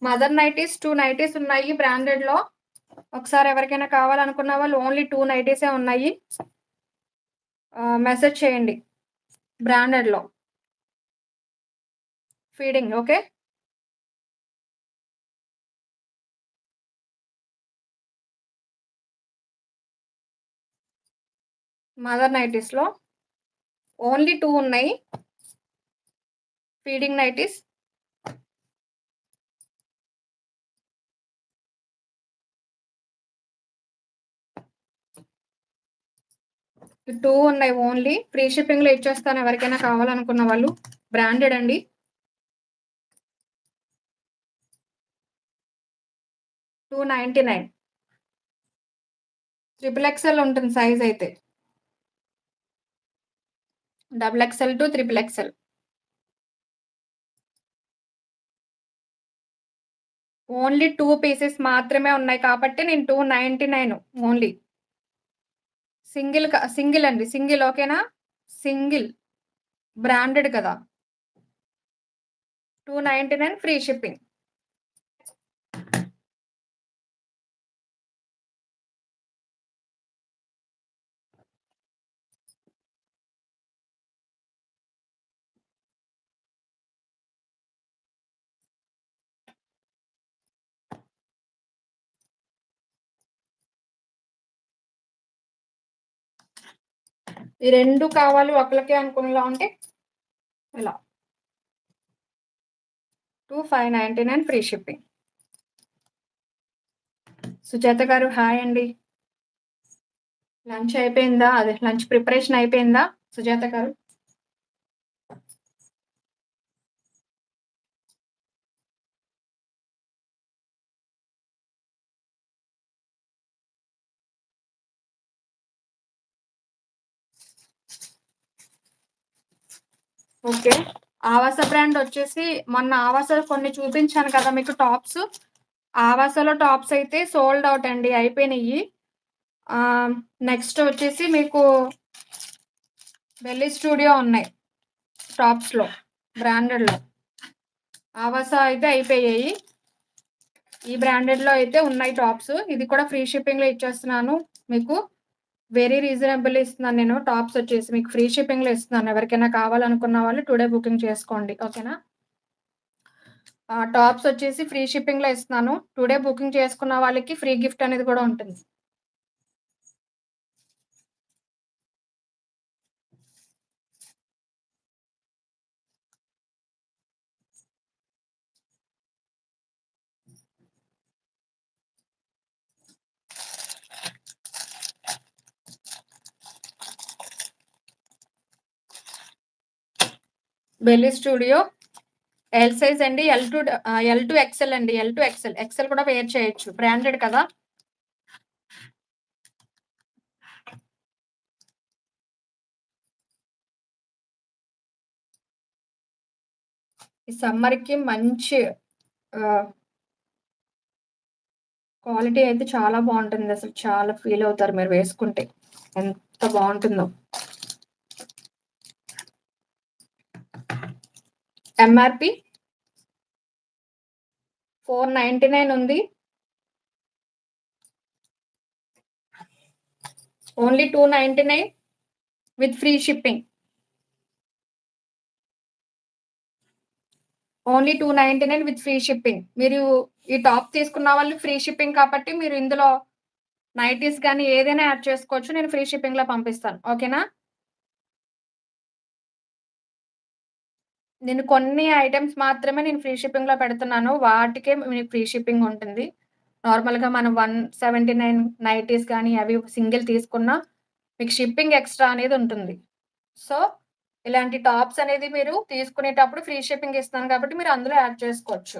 మదర్ నైటీస్ 2 నైటీస్ ఉన్నాయి బ్రాండెడ్‌లో. ఒకసారి ఎవరికైనా కావాలనుకున్న వాళ్ళు ఓన్లీ 2 నైటీసే ఉన్నాయి. మెసేజ్ చేయండి. బ్రాండెడ్‌లో. Feeding okay. మదర్ నైటీస్‌లో ఓన్లీ 2 ఉన్నాయి. Feeding nighties. ఈ 2 ఉన్నాయి ఓన్లీ. ఫ్రీ షిప్పింగ్‌లో ఇచ్చేస్తాను ఎవరికైనా కావాలనుకున్న వాళ్ళు. బ్రాండెడ్ అండి. 299. ట్రిపుల్ ఎక్స్ఎల్ ఉంటుంది సైజ్ అయితే. Double XL to triple XL. Only 2 pieces మాత్రమే ఉన్నాయి కాబట్టి నేను 299 ఓన్లీ. సింగిల్ అండి. సింగిల్ ఓకేనా? సింగిల్. బ్రాండెడ్ కదా! 299 ఫ్రీ షిప్పింగ్. ఈ 2 కావాలి ఒకళ్ళకే అనుకునేలా ఉంటే ఇలా. 2599 free shipping. Sujatha garu hi అండి. లంచ్ అయిపోయిందా? అదే లంచ్ ప్రిపరేషన్ అయిపోయిందా సుజాత గారు? ఓకే. ఆవాస బ్రాండ్ వచ్చేసి మొన్న ఆవాసలో కొన్ని చూపించాను కదా మీకు టాప్స్. ఆవాసలో టాప్స్ అయితే సోల్డ్ ఔట్ అండి. అయిపోయినియి. నెక్స్ట్ వచ్చేసి మీకు బెల్లీ స్టూడియో ఉన్నాయి టాప్స్‌లో. బ్రాండెడ్‌లో. ఆవాస అయితే అయిపోయాయి. ఈ బ్రాండెడ్‌లో అయితే ఉన్నాయి టాప్స్. ఇది కూడా ఫ్రీ షిప్పింగ్‌లో ఇచ్చేస్తున్నాను మీకు. వెరీ రీజనబుల్ ఇస్తున్నాను నేను. టాప్స్ వచ్చేసి మీకు ఫ్రీ షిప్పింగ్‌లో ఇస్తున్నాను. ఎవరికైనా కావాలనుకున్న వాళ్ళు టుడే బుకింగ్ చేసుకోండి. ఓకేనా? టాప్స్ వచ్చేసి ఫ్రీ షిప్పింగ్‌లో ఇస్తున్నాను. టుడే బుకింగ్ చేసుకున్న వాళ్ళకి ఫ్రీ గిఫ్ట్ అనేది కూడా ఉంటుంది. బెల్లీ స్టూడియో ఎల్ సైజ్ అండి. ఎల్ టు ఎక్స్ఎల్ అండి. L to XL. ఎక్స్ఎల్ కూడా వేర్ చేయొచ్చు. బ్రాండెడ్ కదా! ఈ సమ్మర్‌కి మంచి ఆహ్, క్వాలిటీ అయితే చాలా బావుంటుంది. అసలు చాలా ఫీల్ అవుతారు మీరు వేసుకుంటే. ఎంత బావుంటుందో. ఎంఆర్‌పి 499 ఉంది. Only 299 with free shipping. Only 299 with free shipping. మీరు ఈ టాప్ తీసుకున్న వాళ్ళు ఫ్రీ షిప్పింగ్ కాబట్టి మీరు ఇందులో నైటీస్ గానీ ఏదైనా యాడ్ చేసుకోవచ్చు. నేను ఫ్రీ షిప్పింగ్‌లో పంపిస్తాను. ఓకేనా? నేను కొన్ని ఐటెమ్స్ మాత్రమే నేను ఫ్రీ షిప్పింగ్‌లో పెడుతున్నాను. వాటికే మీకు ఫ్రీ షిప్పింగ్ ఉంటుంది. నార్మల్‌గా మనం 179 నైటీస్ గానీ అవి సింగిల్ తీసుకున్నా మీకు షిప్పింగ్ ఎక్స్‌ట్రా అనేది ఉంటుంది. సో, ఇలాంటి టాప్స్ అనేది మీరు తీసుకునేటప్పుడు ఫ్రీ షిప్పింగ్ ఇస్తాను కాబట్టి మీరు అందులో యాడ్ చేసుకోవచ్చు.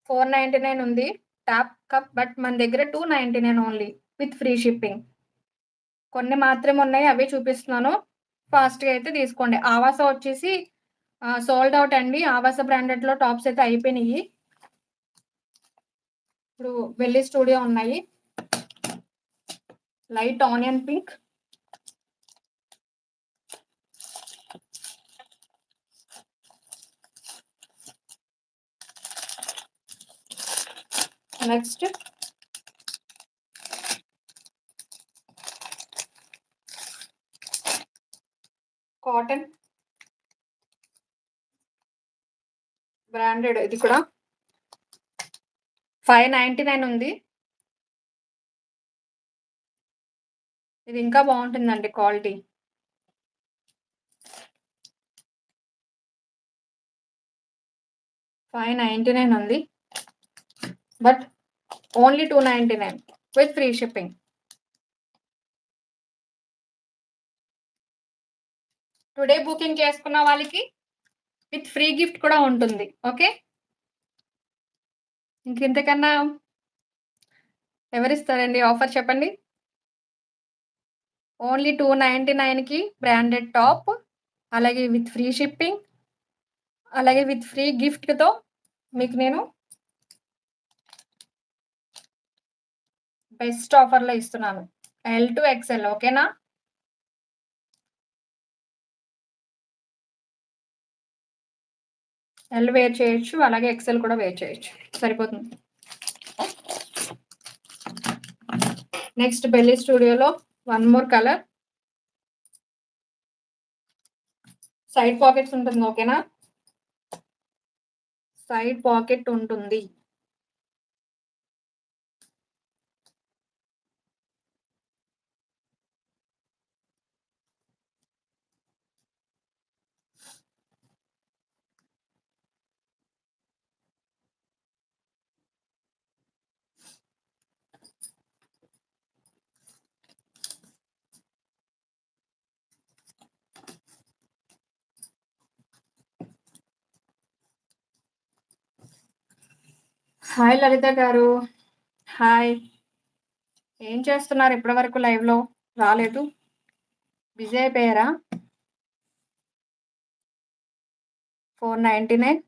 499 ఉంది టాప్ కప్. బట్ మన దగ్గర 299 ఓన్లీ విత్ ఫ్రీ షిప్పింగ్. కొన్ని మాత్రమే ఉన్నాయి. అవే చూపిస్తున్నాను. ఫాస్ట్‌గా అయితే తీసుకోండి. ఆవాస వచ్చేసి సోల్డ్ ఔట్ అండి. ఆవాస బ్రాండెడ్‌లో టాప్స్ అయితే అయిపోయినియి. ఇప్పుడు వెల్లి స్టూడియో ఉన్నాయి. Light onion pink. Next cotton branded ఇది కూడా 599 ఉంది. ఇది ఇంకా బావుంటుందండి క్వాలిటీ. $599 ఉంది. But only 299 with free shipping. Today booking చేసుకున్న వాళ్ళకి విత్ ఫ్రీ గిఫ్ట్ కూడా ఉంటుంది. ఓకే. ఇంకింతకన్నా ఎవరిస్తారండి ఆఫర్ చెప్పండి? ఓన్లీ 299కి బ్రాండెడ్ టాప్. అలాగే విత్ ఫ్రీ షిప్పింగ్. అలాగే విత్ ఫ్రీ గిఫ్ట్‌తో మీకు నేను బెస్ట్ ఆఫర్‌లో ఇస్తున్నాను. ఎల్ టు ఎక్స్‌ఎల్ ఓకేనా? ఎల్ వేర్ చేయొచ్చు. అలాగే ఎక్స్‌ఎల్ కూడా వేర్ చేయొచ్చు. సరిపోతుంది. నెక్స్ట్ బెల్లీ స్టూడియోలో one more colour. Side pockets ఉంటుంది. ఓకేనా? సైడ్ పాకెట్ ఉంటుంది. హాయ్ లలిత గారు. హాయ్. ఏం చేస్తున్నారు ఇప్పటి వరకు లైవ్‌లో? రాలేదు. బిజీ అయిపోయారా? 499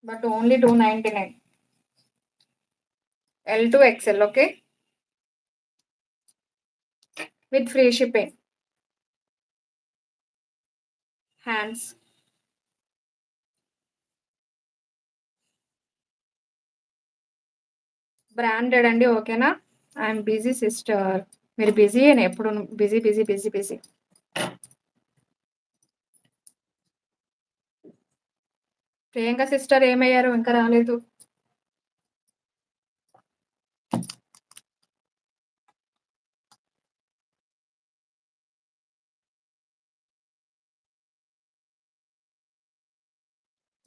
but only 299. L to XL okay. With free shipping. Hands. Branded అండి. ఓకేనా? I am busy sister. మీరు బిజీయేనే ఎప్పుడును. Busy, busy, busy, busy. Priyanka sister ఏమయ్యారు? ఇంకా రాలేదు.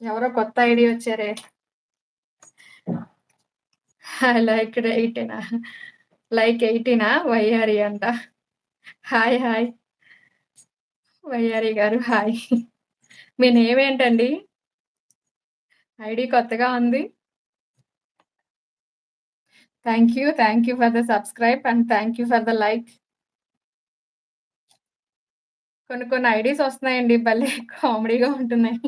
ఎవరో కొత్త ఐడీ వచ్చారే. లైక్ 18 లైక్ 18 వయ్యారి అంట. హాయ్. హాయ్. వయ్యారి గారు హాయ్. మీ నేమ్ ఏంటండి? ఐడీ కొత్తగా ఉంది. Thank you. Thank you for the subscribe and thank you for the like. కొన్ని ఐడీస్ వస్తున్నాయండి. భలే కామెడీగా ఉంటున్నాయి.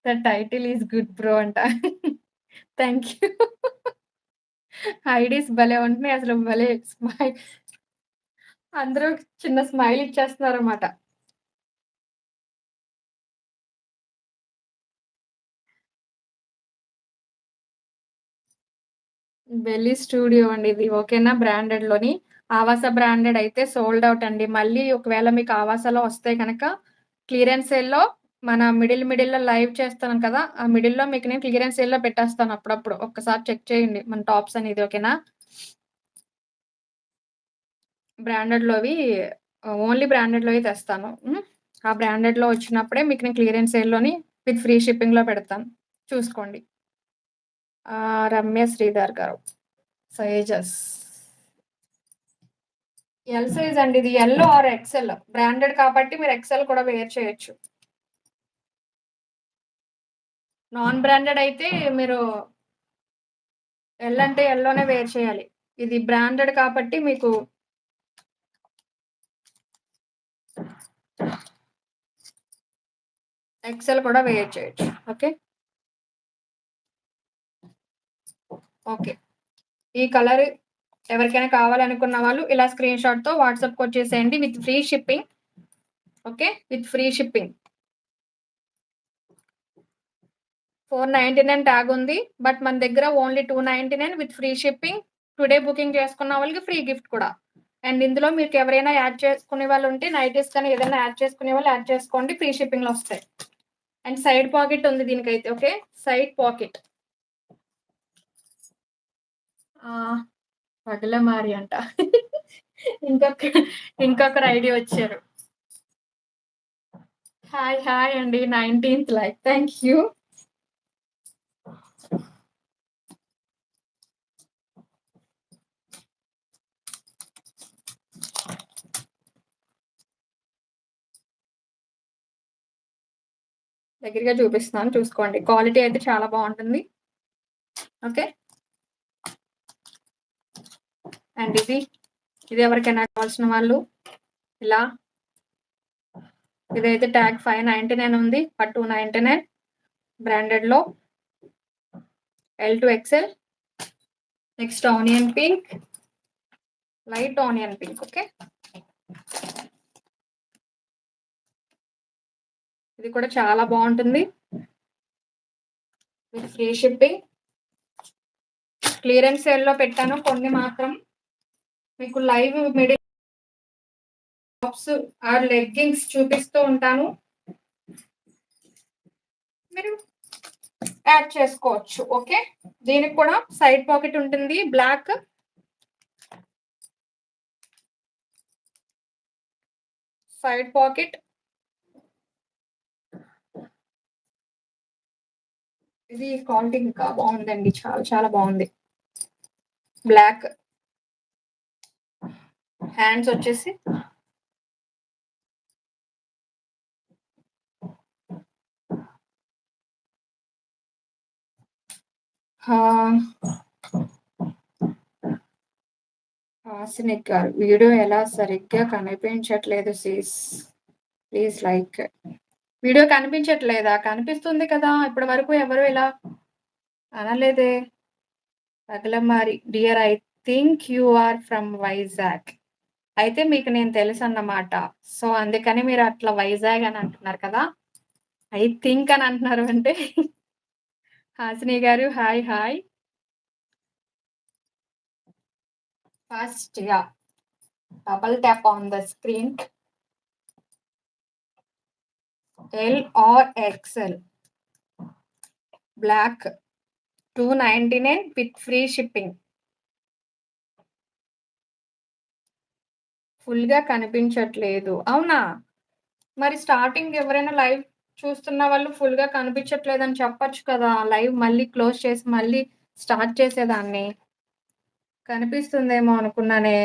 The title is good bro అంట. Thank you. ఐడీస్ భలే ఉంటున్నాయి. అసలు భలే అందరూ చిన్న స్మైల్ ఇచ్చేస్తున్నారన్నమాట. బెల్లీ స్టూడియో అండి ఇది. ఓకేనా? బ్రాండెడ్‌లోని. ఆవాస బ్రాండెడ్ అయితే సోల్డ్ ఔట్ అండి. మళ్ళీ ఒకవేళ మీకు ఆవాసలో వస్తే గనక క్లియరెన్స్ సేల్‌లో మన మిడిల్‌లో లైవ్ చేస్తాను కదా! ఆ మిడిల్‌లో మీకు నేను క్లియరెన్స్ సేల్‌లో పెట్టేస్తాను అప్పుడప్పుడు. ఒక్కసారి చెక్ చేయండి మన టాప్స్ అనేది ఓకేనా? బ్రాండెడ్‌లోవి ఓన్లీ బ్రాండెడ్‌లోవి తెస్తాను. ఆ బ్రాండెడ్‌లో వచ్చినప్పుడే మీకు నేను క్లియరెన్స్ సేల్‌లోని విత్ ఫ్రీ షిప్పింగ్‌లో పెడతాను. చూసుకోండి. రమ్య శ్రీధర్ గారు. సైజెస్ ఎల్ సైజ్ అండి ఇది. L or XL. బ్రాండెడ్ కాబట్టి మీరు ఎక్స్‌ఎల్ కూడా వేర్ చేయొచ్చు. నాన్ బ్రాండెడ్ అయితే మీరు ఎల్ అంటే ఎల్‌లోనే వేర్ చేయాలి. ఇది బ్రాండెడ్ కాబట్టి మీకు ఎక్స్‌ఎల్ కూడా వేర్ చేయొచ్చు. ఓకే. ఓకే. ఈ కలర్ ఎవరికైనా కావాలనుకున్న వాళ్ళు ఇలా స్క్రీన్ షాట్‌తో వాట్సాప్‌కొచ్చేసేయండి with free shipping. Okay. With free shipping. 499 tag ఉంది. బట్ మన దగ్గర only 299 with free shipping. Today booking చేసుకున్న వాళ్ళకి ఫ్రీ గిఫ్ట్ కూడా. అండ్ ఇందులో మీకు ఎవరైనా యాడ్ చేసుకునే వాళ్ళు ఉంటే నైటీస్ కానీ ఏదైనా యాడ్ చేసుకునే వాళ్ళు యాడ్ చేసుకోండి. ఫ్రీ షిప్పింగ్‌లో వస్తాయి. అండ్ సైడ్ పాకెట్ ఉంది దీనికైతే. ఓకే. Side pocket. పగలమారి అంట. ఇంకొక ఇంకొకరు ఐడీ వచ్చారు. హాయ్ అండి. 19థ్ లైక్. Thank you. దగ్గరగా చూపిస్తున్నాను చూసుకోండి. క్వాలిటీ అయితే చాలా బావుంటుంది. ఓకే. అండ్ ఇది ఎవరికైనా కావాల్సిన వాళ్ళు ఇలా ఇదైతే ట్యాగ్ 599 ఉంది. బట్ 299 బ్రాండెడ్‌లో L to XL. Next onion pink. Light onion pink. Okay. ఇది కూడా చాలా బావుంటుంది. With free shipping. క్లియరెన్స్ సేల్‌లో పెట్టాను కొన్ని మాత్రం. మీకు live middle tops or leggings చూపిస్తూ ఉంటాను. మీరు యాడ్ చేసుకోవచ్చు. ఓకే. దీనికి కూడా సైడ్ పాకెట్ ఉంటుంది. Black side pocket. ఇది క్వాలిటీ ఇంకా బావుందండి. చాలా చాలా బావుంది. బ్లాక్ హ్యాండ్స్ వచ్చేసి హాసినిక్ గారు వీడియో ఎలా సరిగ్గా కనిపించట్లేదు సీస్. Please like. వీడియో కనిపించట్లేదా? కనిపిస్తుంది కదా! ఇప్పటి వరకు ఎవరు ఇలా అనలేదే. పగలమారి dear I think you are from Vizag. అయితే మీకు నేను తెలుసన్నమాట. సో, అందుకని మీరు అట్లా వైజాగ్ అని అంటున్నారు కదా! ఐ థింక్ అని అంటున్నారు అంటే హాసిని గారు hi. First yeah! Double tap on the screen. L or XL. Black 299 with free shipping. ఫుల్‌గా కనిపించట్లేదు. అవునా? మరి స్టార్టింగ్ ఎవరైనా లైవ్ చూస్తున్న వాళ్ళు ఫుల్‌గా కనిపించట్లేదని చెప్పొచ్చు కదా! లైవ్ మళ్ళీ క్లోజ్ చేసి మళ్ళీ స్టార్ట్ చేసేదాన్ని. కనిపిస్తుందేమో అనుకున్నానే.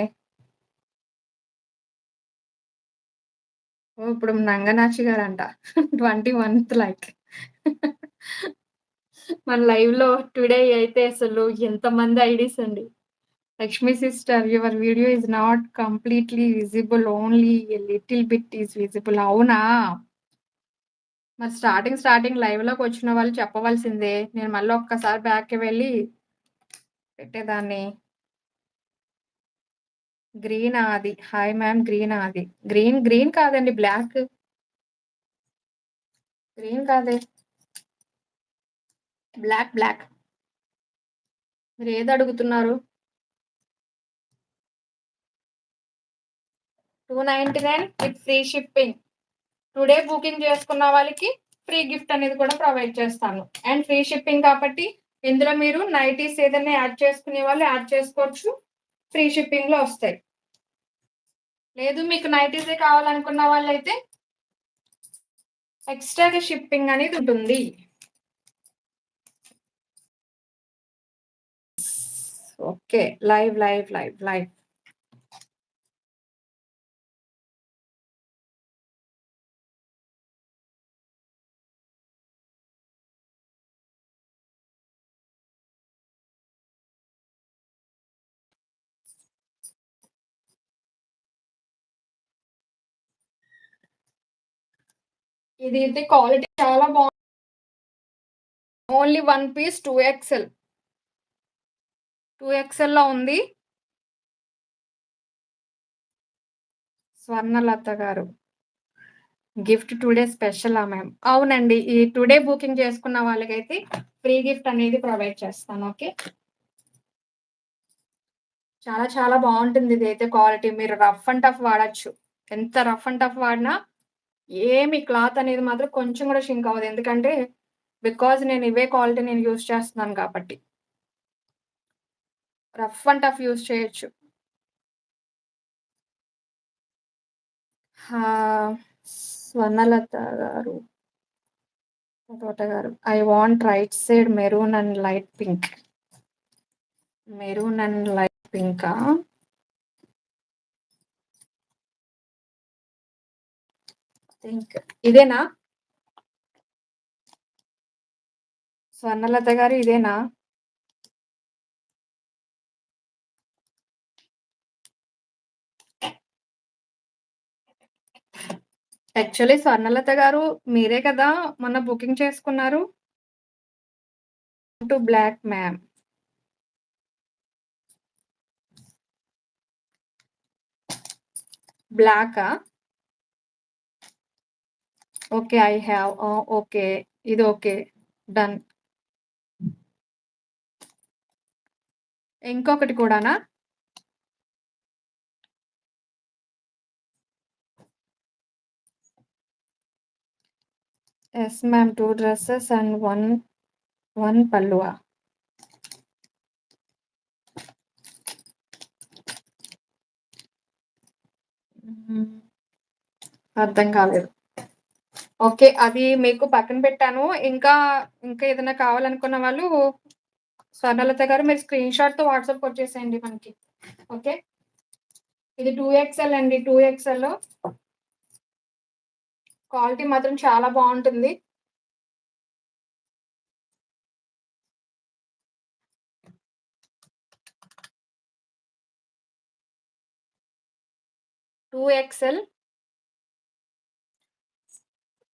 ఓహ్! ఇప్పుడు నంగనాచి గారంట. 21థ్ లైక్. మన లైవ్‌లో టుడే అయితే అసలు ఎంతమంది ఐడీస్ అండి. Lakshmi sister your video is not completely visible. Only a little bit is visible. అవునా? మరి స్టార్టింగ్ లైవ్‌లోకొచ్చిన వాళ్ళు చెప్పవలసిందే. నేను మళ్ళీ ఒక్కసారి బ్యాక్‌కి వెళ్ళి పెట్టేదాన్ని. గ్రీనా అది. హాయ్ మ్యామ్ గ్రీనా అది. గ్రీన్ కాదండి బ్లాక్. గ్రీన్ కాదే. బ్లాక్. మీరేది అడుగుతున్నారు? 299 with free shipping. Today booking చేసుకున్న వాళ్ళకి ఫ్రీ గిఫ్ట్ అనేది కూడా ప్రొవైడ్ చేస్తాను. అండ్ ఫ్రీ షిప్పింగ్ కాబట్టి ఇందులో మీరు నైటీస్ ఏదైనా యాడ్ చేసుకునే వాళ్ళు యాడ్ చేసుకోవచ్చు. ఫ్రీ షిప్పింగ్‌లో వస్తాయి. లేదు మీకు నైటీసే కావాలనుకున్న వాళ్ళైతే ఎక్స్‌ట్రా‌గా షిప్పింగ్ అనేది ఉంటుంది. Okay. Live, live, live, live. ఇది క్వాలిటీ చాలా బావుంది. Only 1 piece 2 XL. 2 ఎక్స్‌ఎల్‌లో ఉంది. స్వర్ణలత గారు. గిఫ్ట్ టుడే స్పెషలా మ్యామ్? అవునండి. ఈ టుడే బుకింగ్ చేసుకున్న వాళ్ళకైతే ఫ్రీ గిఫ్ట్ అనేది ప్రొవైడ్ చేస్తాను. ఓకే. చాలా చాలా బావుంటుంది ఇదైతే క్వాలిటీ. మీరు రఫ్ అండ్ టఫ్ వాడొచ్చు. ఎంత రఫ్ అండ్ టఫ్ వాడినా ఏమి క్లాత్ అనేది మాత్రం కొంచెం కూడా షింక్ అవ్వదు. ఎందుకంటే బికాజ్ నేను ఇవే క్వాలిటీ నేను యూజ్ చేస్తున్నాను కాబట్టి. రఫ్ అండ్ టఫ్ యూజ్ చేయొచ్చు. స్వర్ణలత గారు, తోట గారు. I want right side maroon and light pink. Maroon and light పింకా? పింక్. ఇదేనా? స్వర్ణలత గారు ఇదేనా? యాక్చువల్లీ స్వర్ణలత గారు మీరే కదా మొన్న బుకింగ్ చేసుకున్నారు? Two black ma'am. బ్లాకా? ఓకే. I have okay. ఇది ఓకే. డన్. ఇంకొకటి కూడానా? Yes ma'am. 2 డ్రెసెస్ అండ్ 1 పల్లువా? హ్మ్. అర్థం కాలేదు. ఓకే. అది మీకు పక్కన పెట్టాను. ఇంకా ఏదైనా కావాలనుకున్న వాళ్ళు స్వర్ణలత గారు మీరు స్క్రీన్ షాట్‌తో వాట్సాప్ కొట్టేసేయండి మనకి. ఓకే. ఇది 2 ఎక్స్‌ఎల్ అండి. 2 ఎక్స్‌ఎల్. క్వాలిటీ మాత్రం చాలా బావుంటుంది. Two XL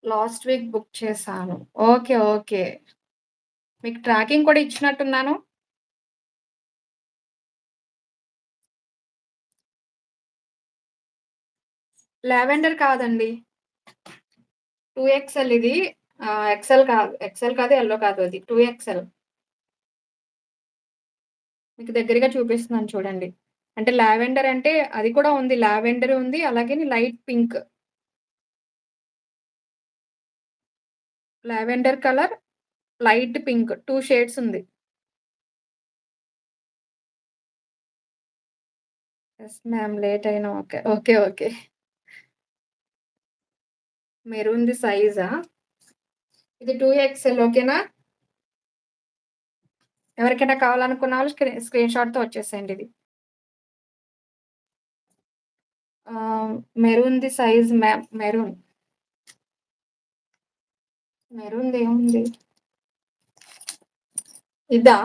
last week book చేశాను. ఓకే. ఓకే. మీకు ట్రాకింగ్ కూడా ఇచ్చినట్టున్నాను. లావెండర్ కాదండి. 2 ఎక్స్‌ఎల్ ఇది. ఎక్స్‌ఎల్ కాదు. ఎక్స్‌ఎల్ కాదు, యెల్లో కాదు అది. 2 ఎక్స్‌ఎల్. మీకు దగ్గరగా చూపిస్తున్నాను చూడండి. అంటే లావెండర్ అంటే అది కూడా ఉంది. లావెండర్ ఉంది. అలాగే light pink. Lavender colour, light pink 2 shades ఉంది. Yes ma'am. లేట్ అయినా ఓకే. ఓకే. ఓకే. మెరూన్‌ది సైజా? ఇది 2 ఎక్స్‌ఎల్ ఓకేనా? ఎవరికైనా కావాలనుకున్న వాళ్ళు స్క్రీన్ షాట్‌తో వచ్చేసేయండి ఇది. మెరూన్‌ది సైజ్ మ్యామ్. మెరూన్‌దేముంది? ఇదా?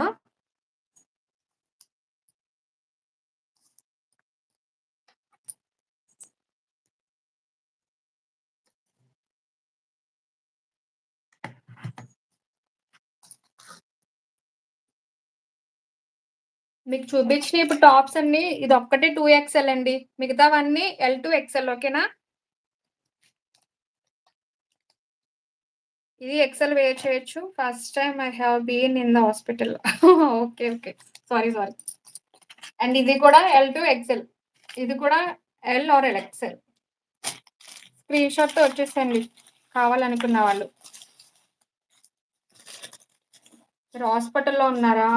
మీకు చూపించిన ఇప్పుడు టాప్స్ అన్నీ ఇదొక్కటే 2 ఎక్స్‌ఎల్ అండి. మిగతావన్నీ ఎల్-2 ఎక్స్‌ఎల్ ఓకేనా? ఇది ఎక్స్‌ఎల్ వేర్ చేయొచ్చు. First time I have been in the hospital. Okay. Okay. Sorry. And ఇది కూడా ఎల్-2 ఎక్స్‌ఎల్. ఇది కూడా ఎల్ ఆర్ ఎక్స్‌ఎల్. స్క్రీన్ షాట్‌తో వచ్చేసేయండి కావాలనుకున్న వాళ్ళు. మీరు హాస్పిటల్‌లో ఉన్నారా?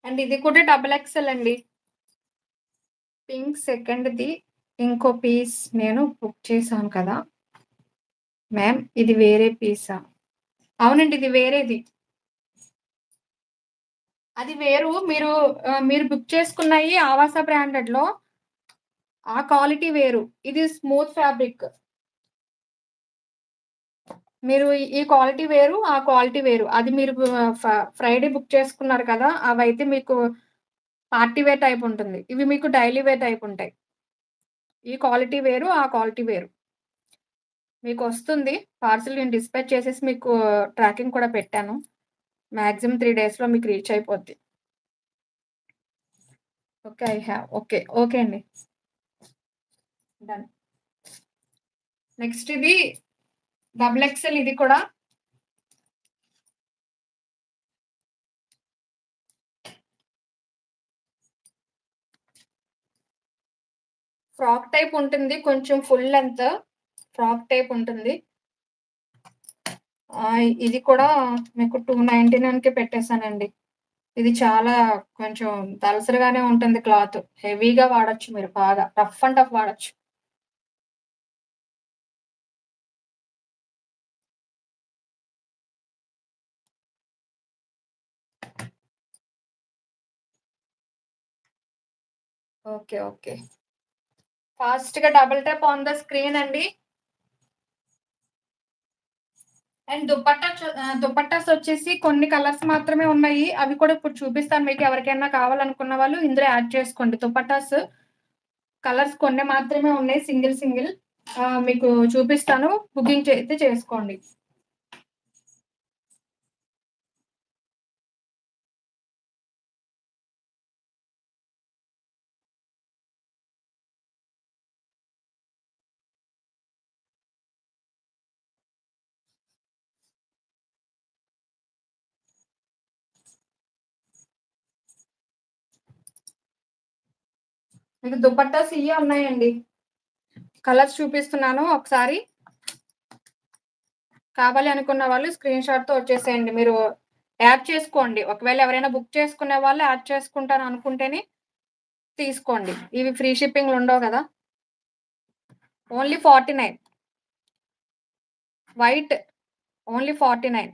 అండ్ ఇది కూడా డబుల్ ఎక్సెల్ అండి. పింక్ సెకండ్‌ది ఇంకో పీస్ నేను బుక్ చేశాను కదా! మ్యామ్ ఇది వేరే పీసా? అవునండి. ఇది వేరేది. అది వేరు. మీరు బుక్ చేసుకున్నయి ఆవాస బ్రాండెడ్‌లో ఆ క్వాలిటీ వేరు. ఇది స్మూత్ ఫ్యాబ్రిక్. మీరు ఈ క్వాలిటీ వేరు, ఆ క్వాలిటీ వేరు. అది మీరు ఫ్రైడే బుక్ చేసుకున్నారు కదా! అవైతే మీకు పార్టీ వేర్ టైప్ ఉంటుంది. ఇవి మీకు డైలీ వేర్ టైప్ ఉంటాయి. ఈ క్వాలిటీ వేరు, ఆ క్వాలిటీ వేరు. మీకొస్తుంది. పార్సెల్ నేను డిస్పాచ్ చేసేసి మీకు ట్రాకింగ్ కూడా పెట్టాను. మాక్సిమం 3 డేస్‌లో మీకు రీచ్ అయిపోద్ది. ఓకే. ఓకే. ఓకే అండి. డన్. నెక్స్ట్ ఇది డబుల్ ఎక్సెల్ ఇది కూడా. ఫ్రాక్ టైప్ ఉంటుంది. కొంచెం ఫుల్ లెంత్ ఫ్రాక్ టైప్ ఉంటుంది. ఇది కూడా మీకు 299కే పెట్టేసానండి. ఇది చాలా కొంచెం దళసరిగానే ఉంటుంది క్లాత్. హెవీగా వాడొచ్చు మీరు బాగా. రఫ్ అండ్ టఫ్ వాడొచ్చు. ఓకే. ఓకే. ఫాస్ట్‌గా double tap on the screen అండి. అండ్ దుపట్టాస్ వచ్చేసి కొన్ని కలర్స్ మాత్రమే ఉన్నాయి. అవి కూడా ఇప్పుడు చూపిస్తాను మీకు. ఎవరికైనా కావాలనుకున్న వాళ్ళు ఇందులో యాడ్ చేసుకోండి. దుపట్టాస్ కలర్స్ కొన్ని మాత్రమే ఉన్నాయి. Single single. మీకు చూపిస్తాను. బుకింగ్ అయితే చేసుకోండి. మీకు దుపట్టాస్ ఇయ్యే ఉన్నాయండి. కలర్స్ చూపిస్తున్నాను ఒకసారి. కావాలి అనుకున్న వాళ్ళు స్క్రీన్ షాట్‌తో వచ్చేసేయండి. మీరు యాడ్ చేసుకోండి. ఒకవేళ ఎవరైనా బుక్ చేసుకునే వాళ్ళు యాడ్ చేసుకుంటాను అనుకుంటేనే తీసుకోండి. ఇవి ఫ్రీ షిప్పింగ్‌లు ఉండవు గదా! ఓన్లీ 49. White only 49.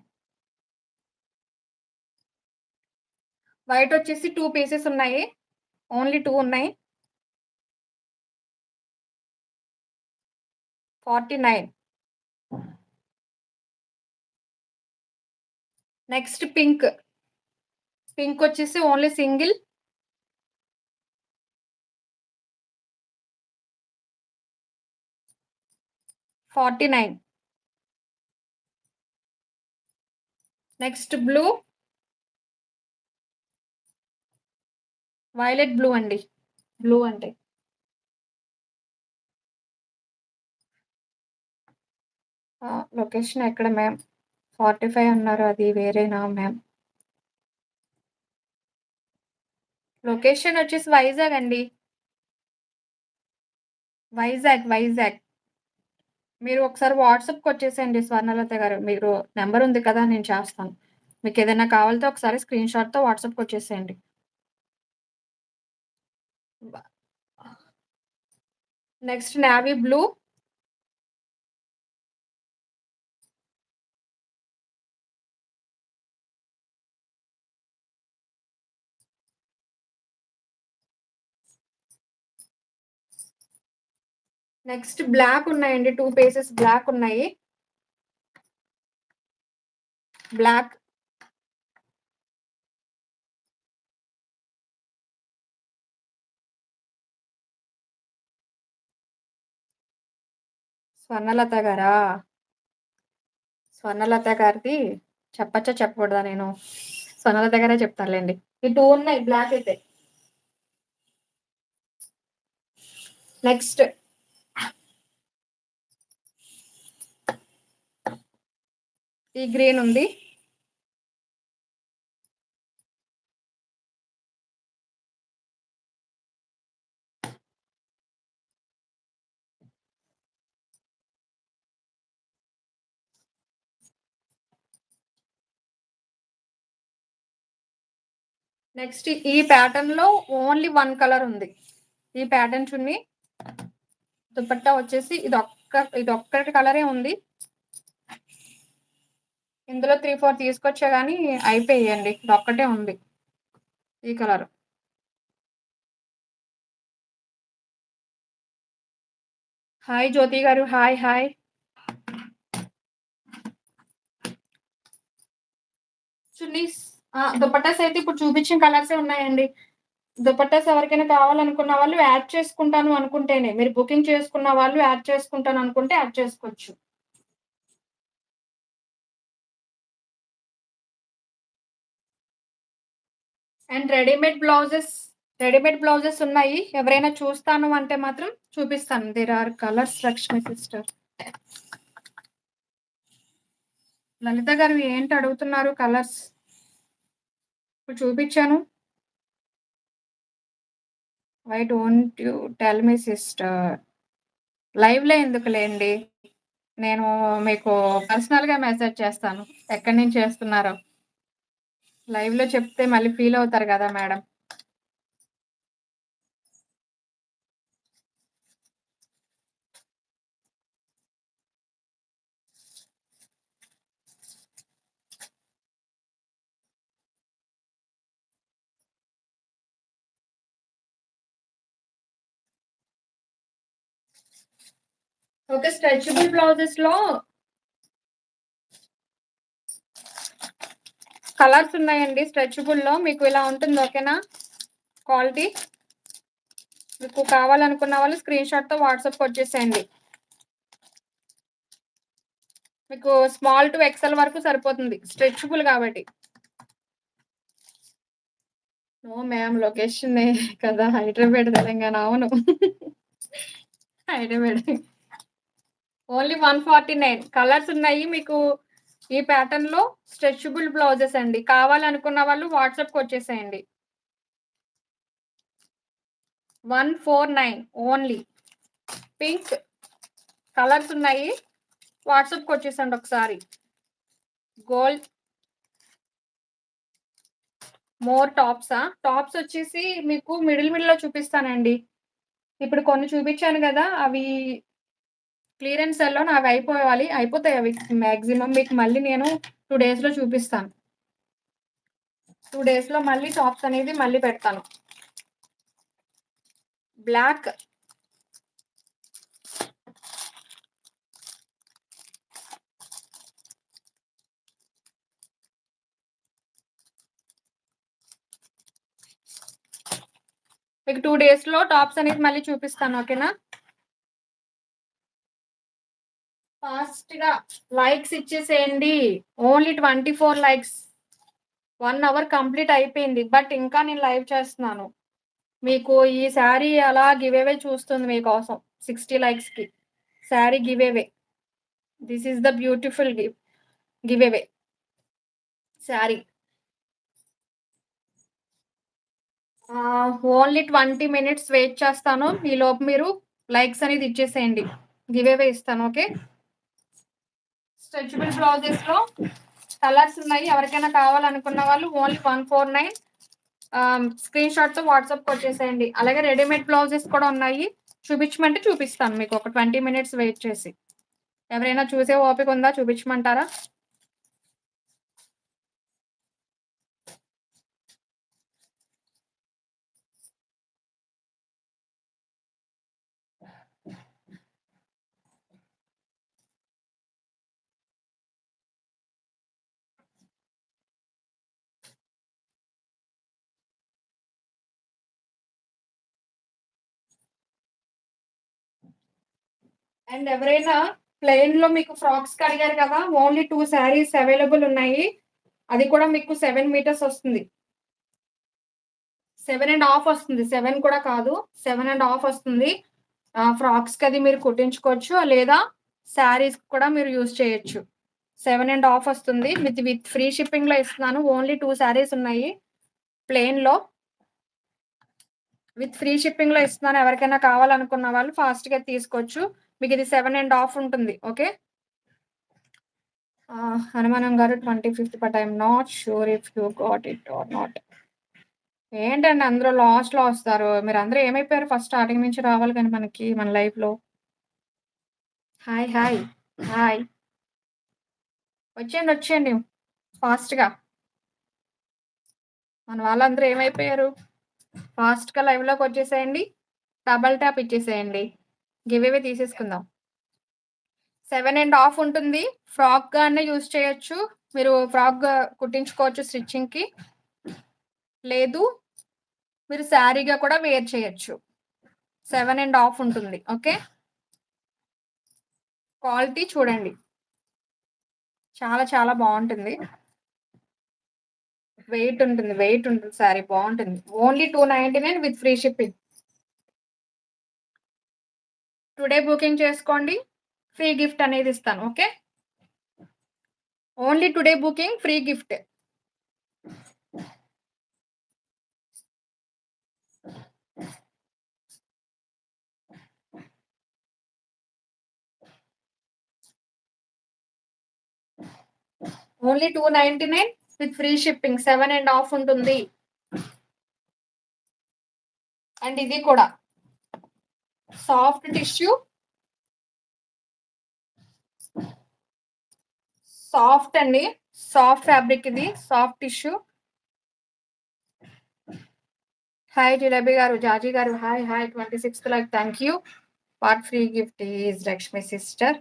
వైట్ వచ్చేసి 2 పీసెస్ ఉన్నాయి. ఓన్లీ 2 ఉన్నాయి. 49. Next pink. పింక్ వచ్చేసి only single 49. Next blue. Violet blue అండి. బ్లూ అంటే. లొకేషన్ ఎక్కడ మ్యామ్? 45 అన్నారు. అది వేరేనా మ్యామ్? లొకేషన్ వచ్చేసి వైజాగ్ అండి. వైజాగ్. మీరు ఒకసారి వాట్సాప్‌కొచ్చేసేయండి స్వర్ణలత గారు. మీరు నంబర్ ఉంది కదా! నేను చేస్తాను. మీకేదైనా కావాలితే ఒకసారి స్క్రీన్ షాట్‌తో వాట్సాప్‌కొచ్చేసేయండి. బ next navy blue. Next black ఉన్నాయండి. 2 పీసెస్ బ్లాక్ ఉన్నాయి. బ్లాక్. స్వర్ణలత గారా? స్వర్ణలత గారిది చెప్పచ్చా? చెప్పకూడదా నేను? సొనాల దగ్గరే చెప్తారులెండి. ఈ 2 ఉన్నాయి బ్లాక్ అయితే. నెక్స్ట్ ఈ గ్రీన్ ఉంది. నెక్స్ట్ ఈ ప్యాటర్న్‌లో ఓన్లీ 1 కలర్ ఉంది. ఈ ప్యాటర్న్ చున్నీ, దుపట్టా వచ్చేసి ఇదొక్కటి కలరే ఉంది. ఇందులో 3, 4 తీసుకొచ్చా గానీ అయిపోయాయండి. ఇదొక్కటే ఉంది. ఈ కలర్. హాయ్ జ్యోతి గారు. హాయ్. హాయ్. చున్నీస్ దుపట్టాస్ అయితే ఇప్పుడు చూపించిన కలర్సే ఉన్నాయండి. దుపట్టాస్ ఎవరికైనా కావాలనుకున్న వాళ్ళు యాడ్ చేసుకుంటాను అనుకుంటేనే. మీరు బుకింగ్ చేసుకున్న వాళ్ళు యాడ్ చేసుకుంటాను అనుకుంటే యాడ్ చేసుకోవచ్చు. అండ్ రెడీమేడ్ బ్లౌజెస్ ఉన్నాయి. ఎవరైనా చూస్తాను అంటే మాత్రం చూపిస్తాను. There are colours Lakshmi sister. Lalitha గారు ఏంటి అడుగుతున్నారు కలర్స్? ఇప్పుడు చూపించాను. Why don't you tell me sister? లైవ్‌లో ఎందుకులేండి. నేను మీకు పర్సనల్‌గా మెసేజ్ చేస్తాను. ఎక్కడి నుంచి చేస్తున్నారో. లైవ్‌లో చెప్తే మళ్ళీ ఫీల్ అవుతారు గదా మేడం. ఓకే. స్ట్రెచబుల్ బ్లౌజెస్‌లో కలర్స్ ఉన్నాయండి. స్ట్రెచబుల్‌లో మీకు ఇలా ఉంటుంది. ఓకేనా? క్వాలిటీ. మీకు కావాలనుకున్న వాళ్ళు స్క్రీన్‌షాట్‌తో వాట్సాప్‌కొచ్చేసేయండి. మీకు స్మాల్ టు ఎక్సెల్ వరకు సరిపోతుంది. స్ట్రెచబుల్ కాబట్టి. నో మ్యామ్ లొకేషనే కదా! హైదరాబాద్, తెలంగాణ. అవును. హైదరాబాద్. ఓన్లీ 149 కలర్స్ ఉన్నాయి. మీకు ఈ ప్యాటర్న్‌లో స్ట్రెచబుల్ బ్లౌజెస్ అండి. కావాలనుకున్న వాళ్ళు వాట్సాప్‌కొచ్చేసేయండి. 149 ఓన్లీ. పింక్ కలర్స్ ఉన్నాయి. వాట్సాప్‌కొచ్చేసేయండి ఒకసారి. Gold more టాప్సా? టాప్స్ వచ్చేసి మీకు మిడిల్‌లో చూపిస్తానండి. ఇప్పుడు కొన్ని చూపించాను గదా! అవి క్లియరెన్స్ సేల్‌లో అయిపోతాయి అవి మాక్సిమం. మీకు మళ్ళీ నేను 2 డేస్‌లో చూపిస్తాను. 2 డేస్‌లో మళ్ళీ టాప్స్ అనేది మళ్ళీ పెడతాను. బ్లాక్ మీకు 2 డేస్‌లో టాప్స్ అనేది మళ్ళీ చూపిస్తాను. ఓకేనా? ఫాస్ట్‌గా లైక్స్ ఇచ్చేసేయండి. Only 24 likes. 1 అవర్ కంప్లీట్ అయిపోయింది. బట్ ఇంకా నేను లైవ్ చేస్తున్నాను. మీకు ఈ శారీ అలా గివ్ అవే చూస్తుంది మీకోసం 60 లైక్స్‌కి. Sari give away. This is the beautiful give away sari. Only 20 minutes wait చేస్తాను. ఈలోపు మీరు లైక్స్ అనేది ఇచ్చేసేయండి. గివ్ అవే ఇస్తాను. ఓకే. స్ట్రెచబుల్ బ్లౌజెస్‌లో కలర్స్ ఉన్నాయి. ఎవరికైనా కావాలనుకున్న వాళ్ళు ఓన్లీ 149 స్క్రీన్‌షాట్‌తో వాట్సాప్‌కొచ్చేసేయండి. అలాగే రెడీమేడ్ బ్లౌజెస్ కూడా ఉన్నాయి. చూపించమంటే చూపిస్తాను మీకు ఒక 20 మినిట్స్ వెయిట్ చేసి. ఎవరైనా చూసే ఓపిక ఉందా? చూపించమంటారా? అండ్ ఎవరైనా ప్లెయిన్‌లో మీకు ఫ్రాక్స్‌కి అడిగారు కదా! ఓన్లీ 2 శారీస్ అవైలబుల్ ఉన్నాయి. అది కూడా మీకు 7 మీటర్స్ వస్తుంది. 7½ వస్తుంది. 7 కూడా కాదు. 7½ వస్తుంది. ఫ్రాక్స్‌కది మీరు కుట్టించుకోవచ్చు. లేదా శారీస్‌కి కూడా మీరు యూజ్ చేయొచ్చు. 7½ వస్తుంది. విత్ ఫ్రీ షిప్పింగ్‌లో ఇస్తున్నాను. ఓన్లీ 2 శారీస్ ఉన్నాయి ప్లెయిన్‌లో. విత్ ఫ్రీ షిప్పింగ్‌లో ఇస్తున్నాను. ఎవరికైనా కావాలనుకున్న వాళ్ళు ఫాస్ట్‌గా తీసుకోవచ్చు. మీకిది 7½ ఉంటుంది. ఓకే. హనుమానం గారు 25థ్ but I am not sure if you got it or not. ఏంటండి అందరూ లాస్ట్‌లో వస్తారు. మీరందరూ ఏమైపోయారు ఫస్ట్ స్టార్టింగ్ నుంచి రావాలి గాని మనకి మన లైఫ్‌లో. హాయ్. హాయ్. హాయ్. వచ్చేయండి. వచ్చేయండి. ఫాస్ట్‌గా. మన వాళ్ళందరూ ఏమైపోయారు? ఫాస్ట్‌గా లైవ్‌లోకొచ్చేసేయండి. డబుల్ ట్యాప్ ఇచ్చేసేయండి. గివ్ అవే తీసేసుకుందాం. 7½ ఉంటుంది. ఫ్రాక్‌గానే యూజ్ చేయొచ్చు. మీరు ఫ్రాక్‌గా కుట్టించుకోవచ్చు స్టిచ్చింగ్‌కి. లేదు మీరు శారీగా కూడా వేర్ చేయొచ్చు. 7½ ఉంటుంది. ఓకే. క్వాలిటీ చూడండి. చాలా చాలా బావుంటుంది. వెయిట్ ఉంటుంది. వెయిట్ ఉంటుంది శారీ బావుంటుంది. Only 299 with free shipping. Today booking చేసుకోండి. ఫ్రీ గిఫ్ట్ అనేది ఇస్తాను. Okay. Only today booking free gift. Only 299 with free shipping. 7½ ఉంటుంది. అండ్ ఇది కూడా సాఫ్ట్ టిష్యూ. సాఫ్ట్ అండి. సాఫ్ట్ ఫ్యాబ్రిక్ ఇది. Soft tissue. హాయ్ జిలేబీ గారు, జాజీ గారు hi. Hi. 26th like thank you. What free gift is Lakshmi sister.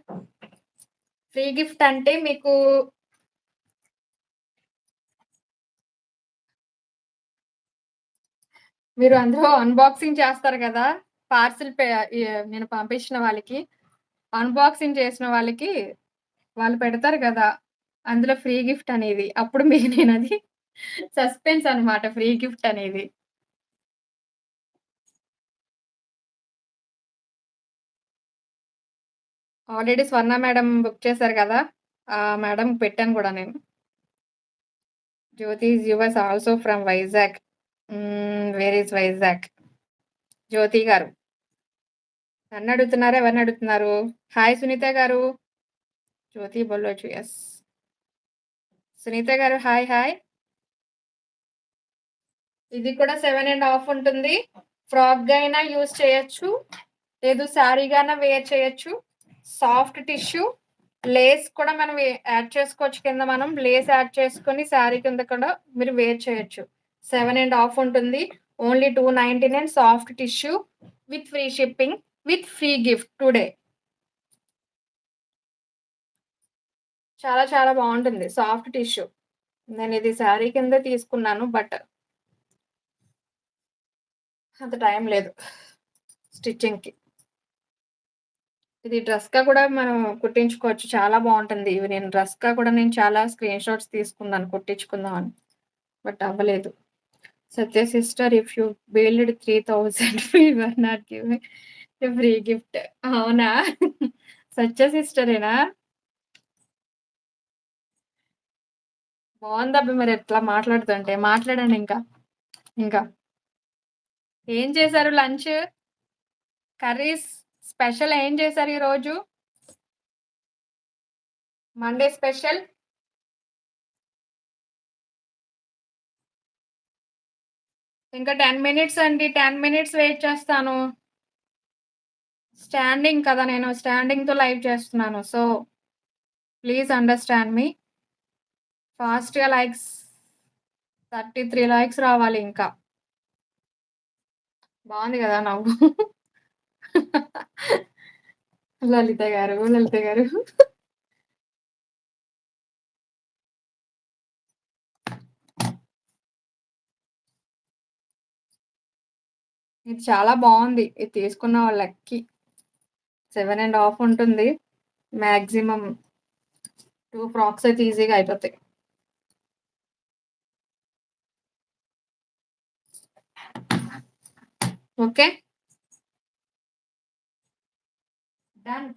Free gift అంటే మీకు మీరు అందులో అన్బాక్సింగ్ చేస్తారు కదా! పార్సిల్ నేను పంపించిన వాళ్ళకి. అన్బాక్సింగ్ చేసిన వాళ్ళకి వాళ్ళు పెడతారు కదా! అందులో ఫ్రీ గిఫ్ట్ అనేది. అప్పుడు మీకు నేనది సస్పెన్స్ అన్నమాట ఫ్రీ గిఫ్ట్ అనేది. ఆల్రెడీ స్వర్ణ మేడం బుక్ చేశారు కదా! ఆ మేడంకి పెట్టాను కూడా నేను. Jyothi is yours also from Vizag. Where is Vizag? Jyothi గారు. నన్నడుగుతున్నారా? ఎవరినడుగుతున్నారు? హాయ్ సునీత గారు. జ్యోతి బొల్లోచు. యెస్. సునీత గారు హాయ్. హాయ్. ఇది కూడా 7½ ఉంటుంది. ఫ్రాక్‌గా అయినా యూజ్ చేయొచ్చు. లేదు శారీగానా వేర్ చేయొచ్చు. Soft tissue. లేస్ కూడా మనం యాడ్ చేసుకోవచ్చు కింద మనం. లేస్ యాడ్ చేసుకొని శారీ కింద కూడా మీరు వేర్ చేయొచ్చు. 7½ ఉంటుంది. Only 299 soft tissue with free shipping with free gift today. చాలా చాలా బావుంటుంది. Soft tissue. నేనిది శారీ కింద తీసుకున్నాను. బట్ అంత టైం లేదు స్టిచ్చింగ్‌కి. ఇది డ్రెస్‌గా కూడా మనం కుట్టించుకోవచ్చు. చాలా బావుంటుంది. ఇవి నేను చాలా స్క్రీన్ షాట్స్ తీసుకున్నాను కుట్టించుకుందాం అని. బట్ అవ్వలేదు. Satya sister if you billed 3000 we are not giving a free gift. అవునా? సత్య సిస్టరేనా? బావుందబ్బా! మీరిట్లా మాట్లాడుతుంటే. మాట్లాడండి ఇంకా. ఇంకా. ఏం చేశారు లంచ్? కర్రీస్ స్పెషల్ ఏం చేశారు ఈరోజు? Monday special? ఇంకా 10 మినిట్స్ అండి. 10 మినిట్స్ వెయిట్ చేస్తాను. స్టాండింగ్ కదా! నేను స్టాండింగ్‌తో లైవ్ చేస్తున్నాను. సో, ప్లీజ్ అండర్‌స్టాండ్ మీ. ఫాస్ట్‌గా లైక్స్ 33 లైక్స్ రావాలి ఇంకా. బావుంది గదా! నవ్వు. లలిత గారు, లలిత గారు. ఇది చాలా బావుంది. ఇది తీసుకున్న వాళ్ళు లక్కీ. 7½ ఉంటుంది. మాక్సిమం 2 ఫ్రాక్స్ అయితే ఈజీగా అయిపోతాయి. ఓకే. డన్.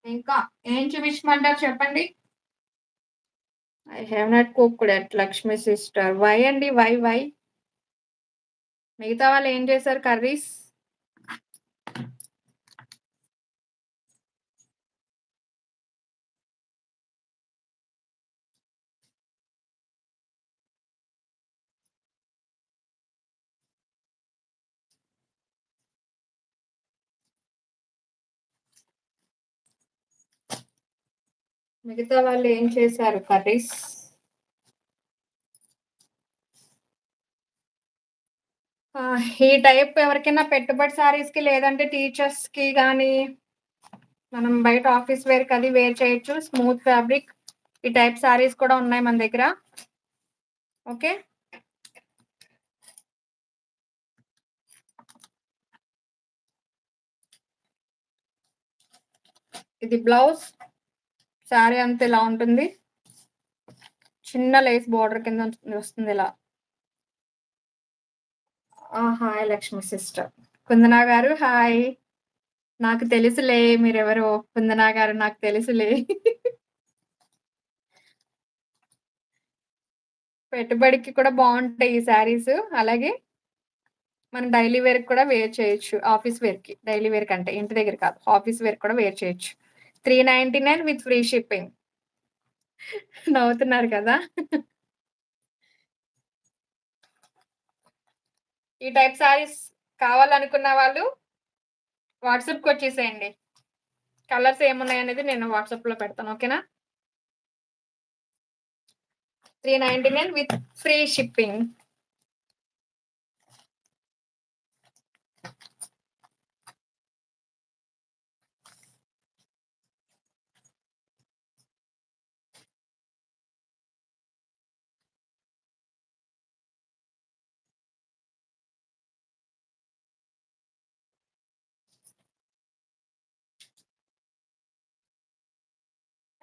ఇంకా ఏం చూపించమంటారు చెప్పండి? I have not cooked at Lakshmi sister. Why అండి? వై? మిగతా వాళ్ళు ఏం చేశారు కర్రీస్? మిగతా వాళ్ళు ఏం చేశారు కర్రీస్? ఈ టైప్ ఎవరికైనా పెట్టుబడి శారీస్‌కి లేదంటే టీచర్స్‌కి గానీ, మనం బయట ఆఫీస్ వేర్‌కి అది వేర్ చేయొచ్చు. స్మూత్ ఫ్యాబ్రిక్ ఈ టైప్ శారీస్ కూడా ఉన్నాయి మన దగ్గర. ఓకే. ఇది బ్లౌజ్. శారీ అంతా ఇలా ఉంటుంది. చిన్న లేస్ బోర్డర్ కింద వస్తుంది ఇలా. Hi Lakshmi sister. కుందనా గారు హాయ్. నాకు తెలుసులే మీరెవరో. కుందనా గారు నాకు తెలుసులే. పెట్టుబడికి కూడా బావుంటాయి ఈ శారీస్. అలాగే మనం డైలీ వేర్‌కి కూడా వేర్ చేయొచ్చు. ఆఫీస్ వేర్‌కి. డైలీ వేర్ కంటే ఇంటి దగ్గర కాదు. ఆఫీస్ వేర్‌కి కూడా వేర్ చేయొచ్చు. 399 విత్ ఫ్రీ షిప్పింగ్. నవ్వుతున్నారు కదా! ఈ టైప్ శారీస్ కావాలనుకున్న వాళ్ళు వాట్సాప్‌కొచ్చేసేయండి. కలర్స్ ఏమున్నాయనేది నేను వాట్సాప్‌లో పెడతాను. ఓకేనా? 399 with free shipping.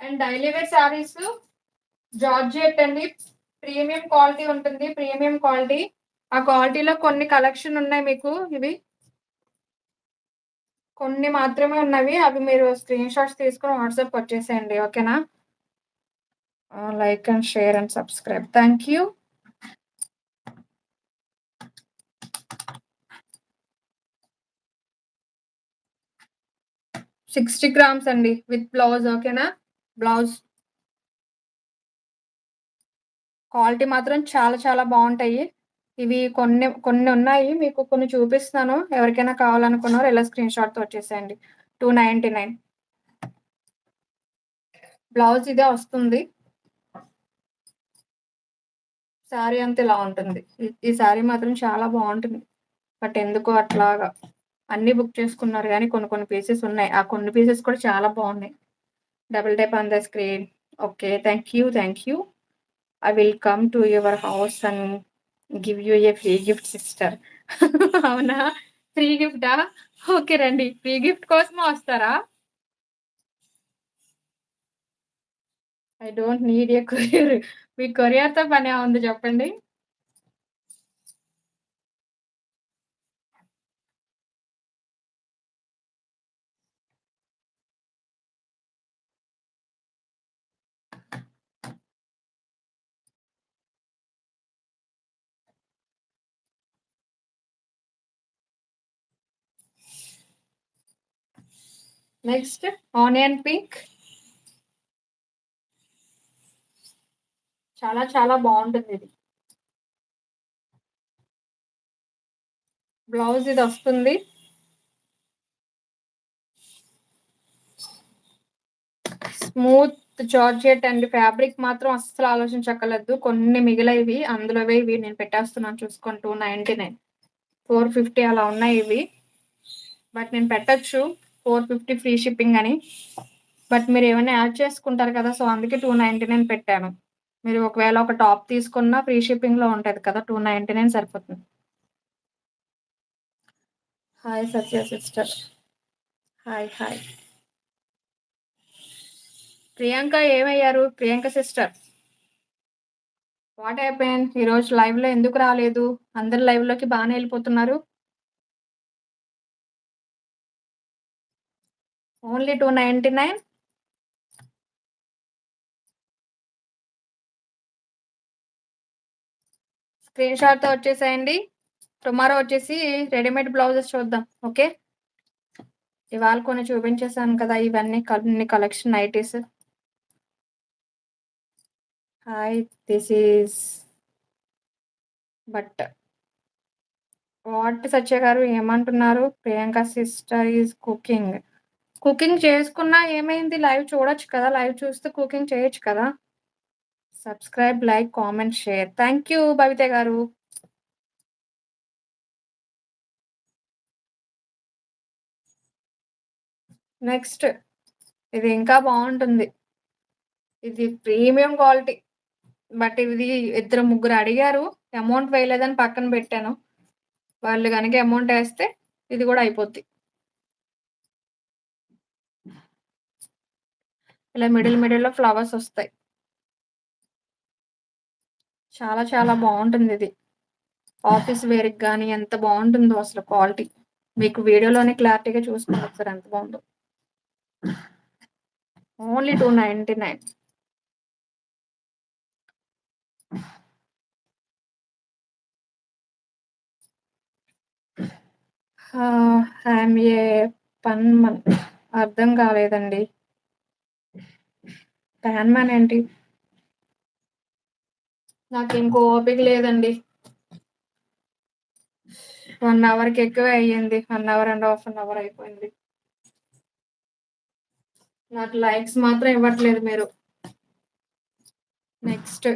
And daily wear saris georgette అండి. ప్రీమియం క్వాలిటీ ఉంటుంది. Premium quality. ఆ క్వాలిటీలో కొన్ని కలెక్షన్ ఉన్నాయి మీకు ఇవి. కొన్ని మాత్రమే ఉన్నవి. అవి మీరు స్క్రీన్ షాట్స్ తీసుకొని వాట్సాప్‌కొచ్చేసేయండి. ఓకేనా? Like and share and subscribe. Thank you. 60 grams అండి విత్ బ్లౌజ్. ఓకేనా? బ్లౌజ్ క్వాలిటీ మాత్రం చాలా చాలా బావుంటాయి. ఇవి కొన్ని కొన్ని ఉన్నాయి. మీకు కొన్ని చూపిస్తున్నాను. ఎవరికైనా కావాలనుకున్నవారు ఇలా స్క్రీన్ షాట్‌తో వచ్చేసేయండి. 299 బ్లౌజ్ ఇదే వస్తుంది. శారీ అంతా ఇలా ఉంటుంది. ఈ శారీ మాత్రం చాలా బావుంటుంది. బట్ ఎందుకో అట్లాగా అన్నీ బుక్ చేసుకున్నారు గానీ కొన్ని కొన్ని పీసెస్ ఉన్నాయి. ఆ కొన్ని పీసెస్ కూడా చాలా బావున్నాయి. Double tap on the screen. Okay. Thank you. I will come to your house and give you a free gift sister. అవునా? ఫ్రీ గిఫ్టా? ఓకే రండి. ఫ్రీ గిఫ్ట్ కోసమే వస్తారా? I don't need a courier. మీకు కొరియర్‌తో పనేముంది చెప్పండి? Next onion pink. చాలా చాలా బావుంటుందిది. బ్లౌజ్ ఇదొస్తుంది. స్మూత్ జార్జెట్ అండ్ ఫ్యాబ్రిక్ మాత్రం అస్సలు ఆలోచించక్కర్లేదు. కొన్ని మిగిలాయివి. అందులోవే ఇవి నేను పెట్టేస్తున్నాను చూసుకోండి. 299 450 అలా ఉన్నాయి ఇవి. బట్ నేను పెట్టొచ్చు 450 ఫ్రీ షిప్పింగ్ అని. బట్ మీరేమైనా యాడ్ చేసుకుంటారు కదా! సో, అందుకే 299 పెట్టాను. మీరు ఒకవేళ ఒక టాప్ తీసుకున్నా ఫ్రీ షిప్పింగ్‌లో ఉంటది కదా! 299 సరిపోతుంది. హాయ్ సత్య సిస్టర్. హాయ్. ప్రియాంక ఏమయ్యారు? ప్రియాంక సిస్టర్. What happened? ఈరోజు లైవ్‌లో ఎందుకు రాలేదు? అందరు లైవ్‌లోకి బానే ఎళ్ళిపోతున్నారు. ఓన్లీ 299. స్క్రీన్ షాట్‌తో వచ్చేసేయండి. టుమారో వచ్చేసి రెడీమేడ్ బ్లౌజెస్ చూద్దాం. ఓకే. ఇవాళ కొన్ని చూపించేసాను కదా! ఇవన్నీ కొన్ని collection nighties. Hi. This is but what Satya గారు ఏమంటున్నారు? Priyanka sister is cooking. Cooking చేసుకున్నా ఏమైంది? లైవ్ చూడొచ్చు కదా! లైవ్ చూస్తూ కుకింగ్ చేయొచ్చు కదా! Subscribe, like, comment, share. Thank you Bhavitha గారు. నెక్స్ట్ ఇది ఇంకా బావుంటుంది. ఇది ప్రీమియం క్వాలిటీ. బట్ ఇది ఇద్దరు ముగ్గురు అడిగారు. అమౌంట్ వేయలేదని పక్కన పెట్టాను. వాళ్ళు గనక అమౌంట్ ఏస్తే ఇది గూడా అయిపోద్ది. ఇలా మిడిల్‌లో ఫ్లవర్స్ ఒస్తాయి. చాలా చాలా బావుంటుందిది. ఆఫీస్ వేర్‌కి గాని ఎంత బావుంటుందో అసలు క్వాలిటీ. మీకు వీడియోలోనే క్లారిటీగా చూసుకోండి ఒకసారి ఎంత బావుందో. ఓన్లీ 299. I'm a పన్‌మన్. అర్థం కాలేదండి. ప్యాన్‌మ్యాన్ ఏంటి? నాకింక ఓపిక లేదండి. 1 అవర్‌కి ఎక్కువే అయ్యింది. 1 hour and half an hour అయిపోయింది. నాకు లైక్స్ మాత్రం ఇవ్వట్లేదు మీరు. నెక్స్ట్.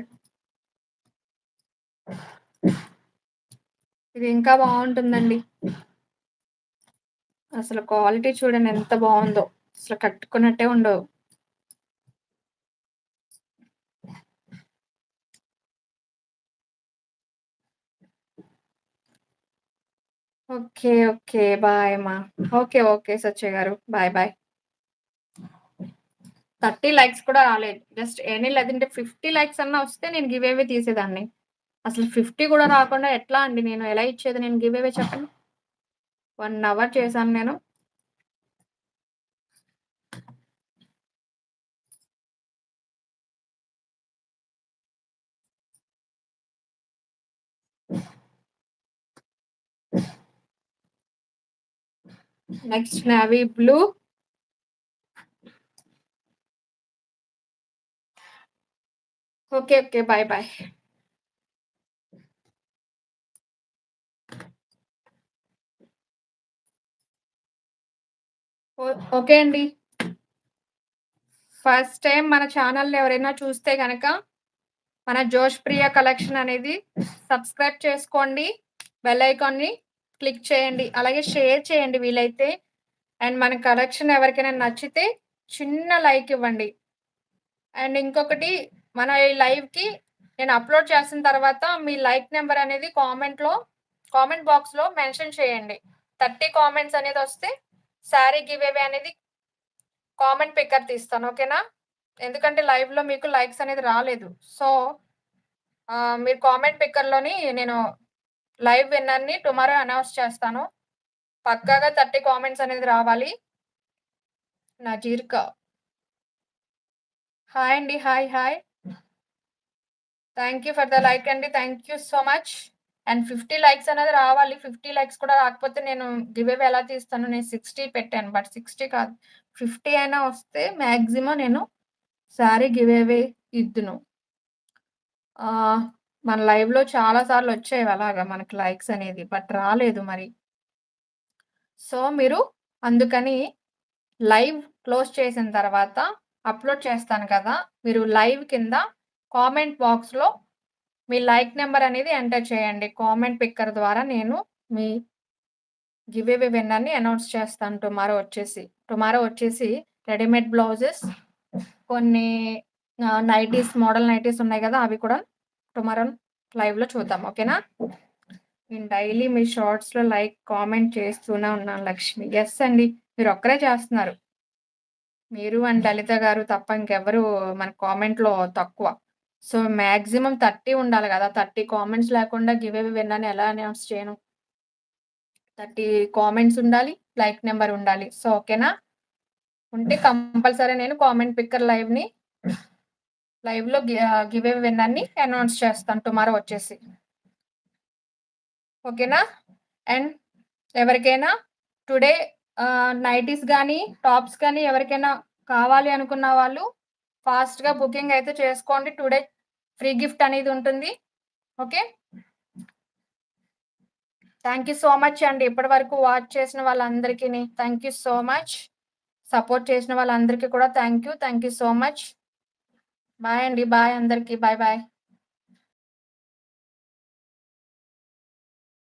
ఇది ఇంకా బావుంటుందండి. అసలు క్వాలిటీ చూడండి ఎంత బావుందో. అసలు కట్టుకున్నట్టే ఉండవు. ఓకే. ఓకే. బాయ్ అమ్మా. ఓకే. ఓకే. సత్య గారు. బాయ్. బాయ్. 30 లైక్స్ కూడా రాలేదు. జస్ట్ ఎనీ లేదంటే 50 లైక్స్ అన్నా వస్తే నేను గివ్ అవే తీసేదాన్ని. అసలు 50 కూడా రాకుండా ఎట్లా అండి నేను ఎలా ఇచ్చేది నేను గివ్ అవే చెప్పండి. 1 అవర్ చేశాను నేను. Next navy blue. Okay. Okay. Bye. Bye. Okay అండి. ఫస్ట్ టైమ్ మన ఛానెల్‌ని ఎవరైనా చూస్తే గనక మన జోష్ ప్రియ కలెక్షన్ అనేది సబ్స్క్రైబ్ చేసుకోండి. బెల్ ఐకాన్‌ని క్లిక్ చేయండి. అలాగే షేర్ చేయండి వీలైతే. అండ్ మన కలెక్షన్ ఎవరికైనా నచ్చితే చిన్న లైక్ ఇవ్వండి. అండ్ ఇంకొకటి మన ఈ లైవ్‌కి నేను అప్‌లోడ్ చేసిన తర్వాత మీ లైక్ నంబర్ అనేది కామెంట్ బాక్స్‌లో మెన్షన్ చేయండి. 30 కామెంట్స్ అనేదొస్తే శారీ గివ్ అవే అనేది కామెంట్ పిక్కర్ తీస్తాను. ఓకేనా? ఎందుకంటే లైవ్‌లో మీకు లైక్స్ అనేది రాలేదు. సో, మీరు కామెంట్ పిక్కర్‌లోని నేను లైవ్ విన్నర్‌ని టుమారో అనౌన్స్ చేస్తాను. పక్కాగా 30 కామెంట్స్ అనేది రావాలి. నజీర్‌కా. హాయ్ అండి. Hi. Hi. Thank you for the like అండి. Thank you so much. And 50 likes అనేది రావాలి. 50 లైక్స్ కూడా రాకపోతే నేను గివ్ అవే ఎలా తీస్తాను? నేను 60 పెట్టాను. బట్ 60 కాదు. 50 అయినా వస్తే మాక్సిమం నేను సారీ గివ్ అవే ఇద్దును. ఆహ్, మన లైవ్‌లో చాలా సార్లు వచ్చాయి అలాగా మనకి లైక్స్ అనేది. బట్ రాలేదు మరి. సో, మీరు అందుకని లైవ్ క్లోజ్ చేసిన తర్వాత అప్‌లోడ్ చేస్తాను కదా! మీరు లైవ్ కింద కామెంట్ బాక్స్‌లో మీ లైక్ నంబర్ అనేది ఎంటర్ చేయండి. కామెంట్ పిక్కర్ ద్వారా నేను మీ గివ్ అవే విన్నర్‌ని అనౌన్స్ చేస్తాను టుమారో వచ్చేసి రెడీమేడ్ బ్లౌజెస్ కొన్ని నైటీస్ మోడల్ నైటీస్ ఉన్నాయి గదా! అవి కూడా టుమారో లైవ్‌లో చూద్దాం. ఓకేనా? నేను డైలీ మీ షార్ట్స్‌లో లైక్, కామెంట్ చేస్తూనే ఉన్నాను లక్ష్మి. యెస్ అండి. మీరొక్కరే చేస్తున్నారు. మీరు అండ్ లలిత గారు తప్ప ఇంకెవ్వరు మన కామెంట్‌లో తక్కువ. సో, మాక్సిమం 30 ఉండాలి గదా! 30 కామెంట్స్ లేకుండా గివ్ అవే విన్నర్‌ని ఎలా అనౌన్స్ చేయను? 30 కామెంట్స్ ఉండాలి. లైక్ నంబర్ ఉండాలి. సో, ఓకేనా? ఉంటే కంపల్సరీ నేను కామెంట్ పిక్కర్ లైవ్‌లో గివ్ అవే విన్నర్‌ని అనౌన్స్ చేస్తాను టుమారో వచ్చేసి. ఓకేనా? అండ్ ఎవరికైనా టుడే నైటీస్ గానీ, టాప్స్ కానీ ఎవరికైనా కావాలి అనుకున్న వాళ్ళు ఫాస్ట్‌గా బుకింగ్ అయితే చేసుకోండి. టుడే ఫ్రీ గిఫ్ట్ అనేది ఉంటుంది. Okay. Thank you so much అండి. ఇప్పటి వరకు వాచ్ చేసిన వాళ్ళందరికిని thank you so much. Support చేసిన వాళ్ళందరికీ కూడా thank you. Thank you so much. Bye అండి. బాయ్ అందరికి. Bye bye.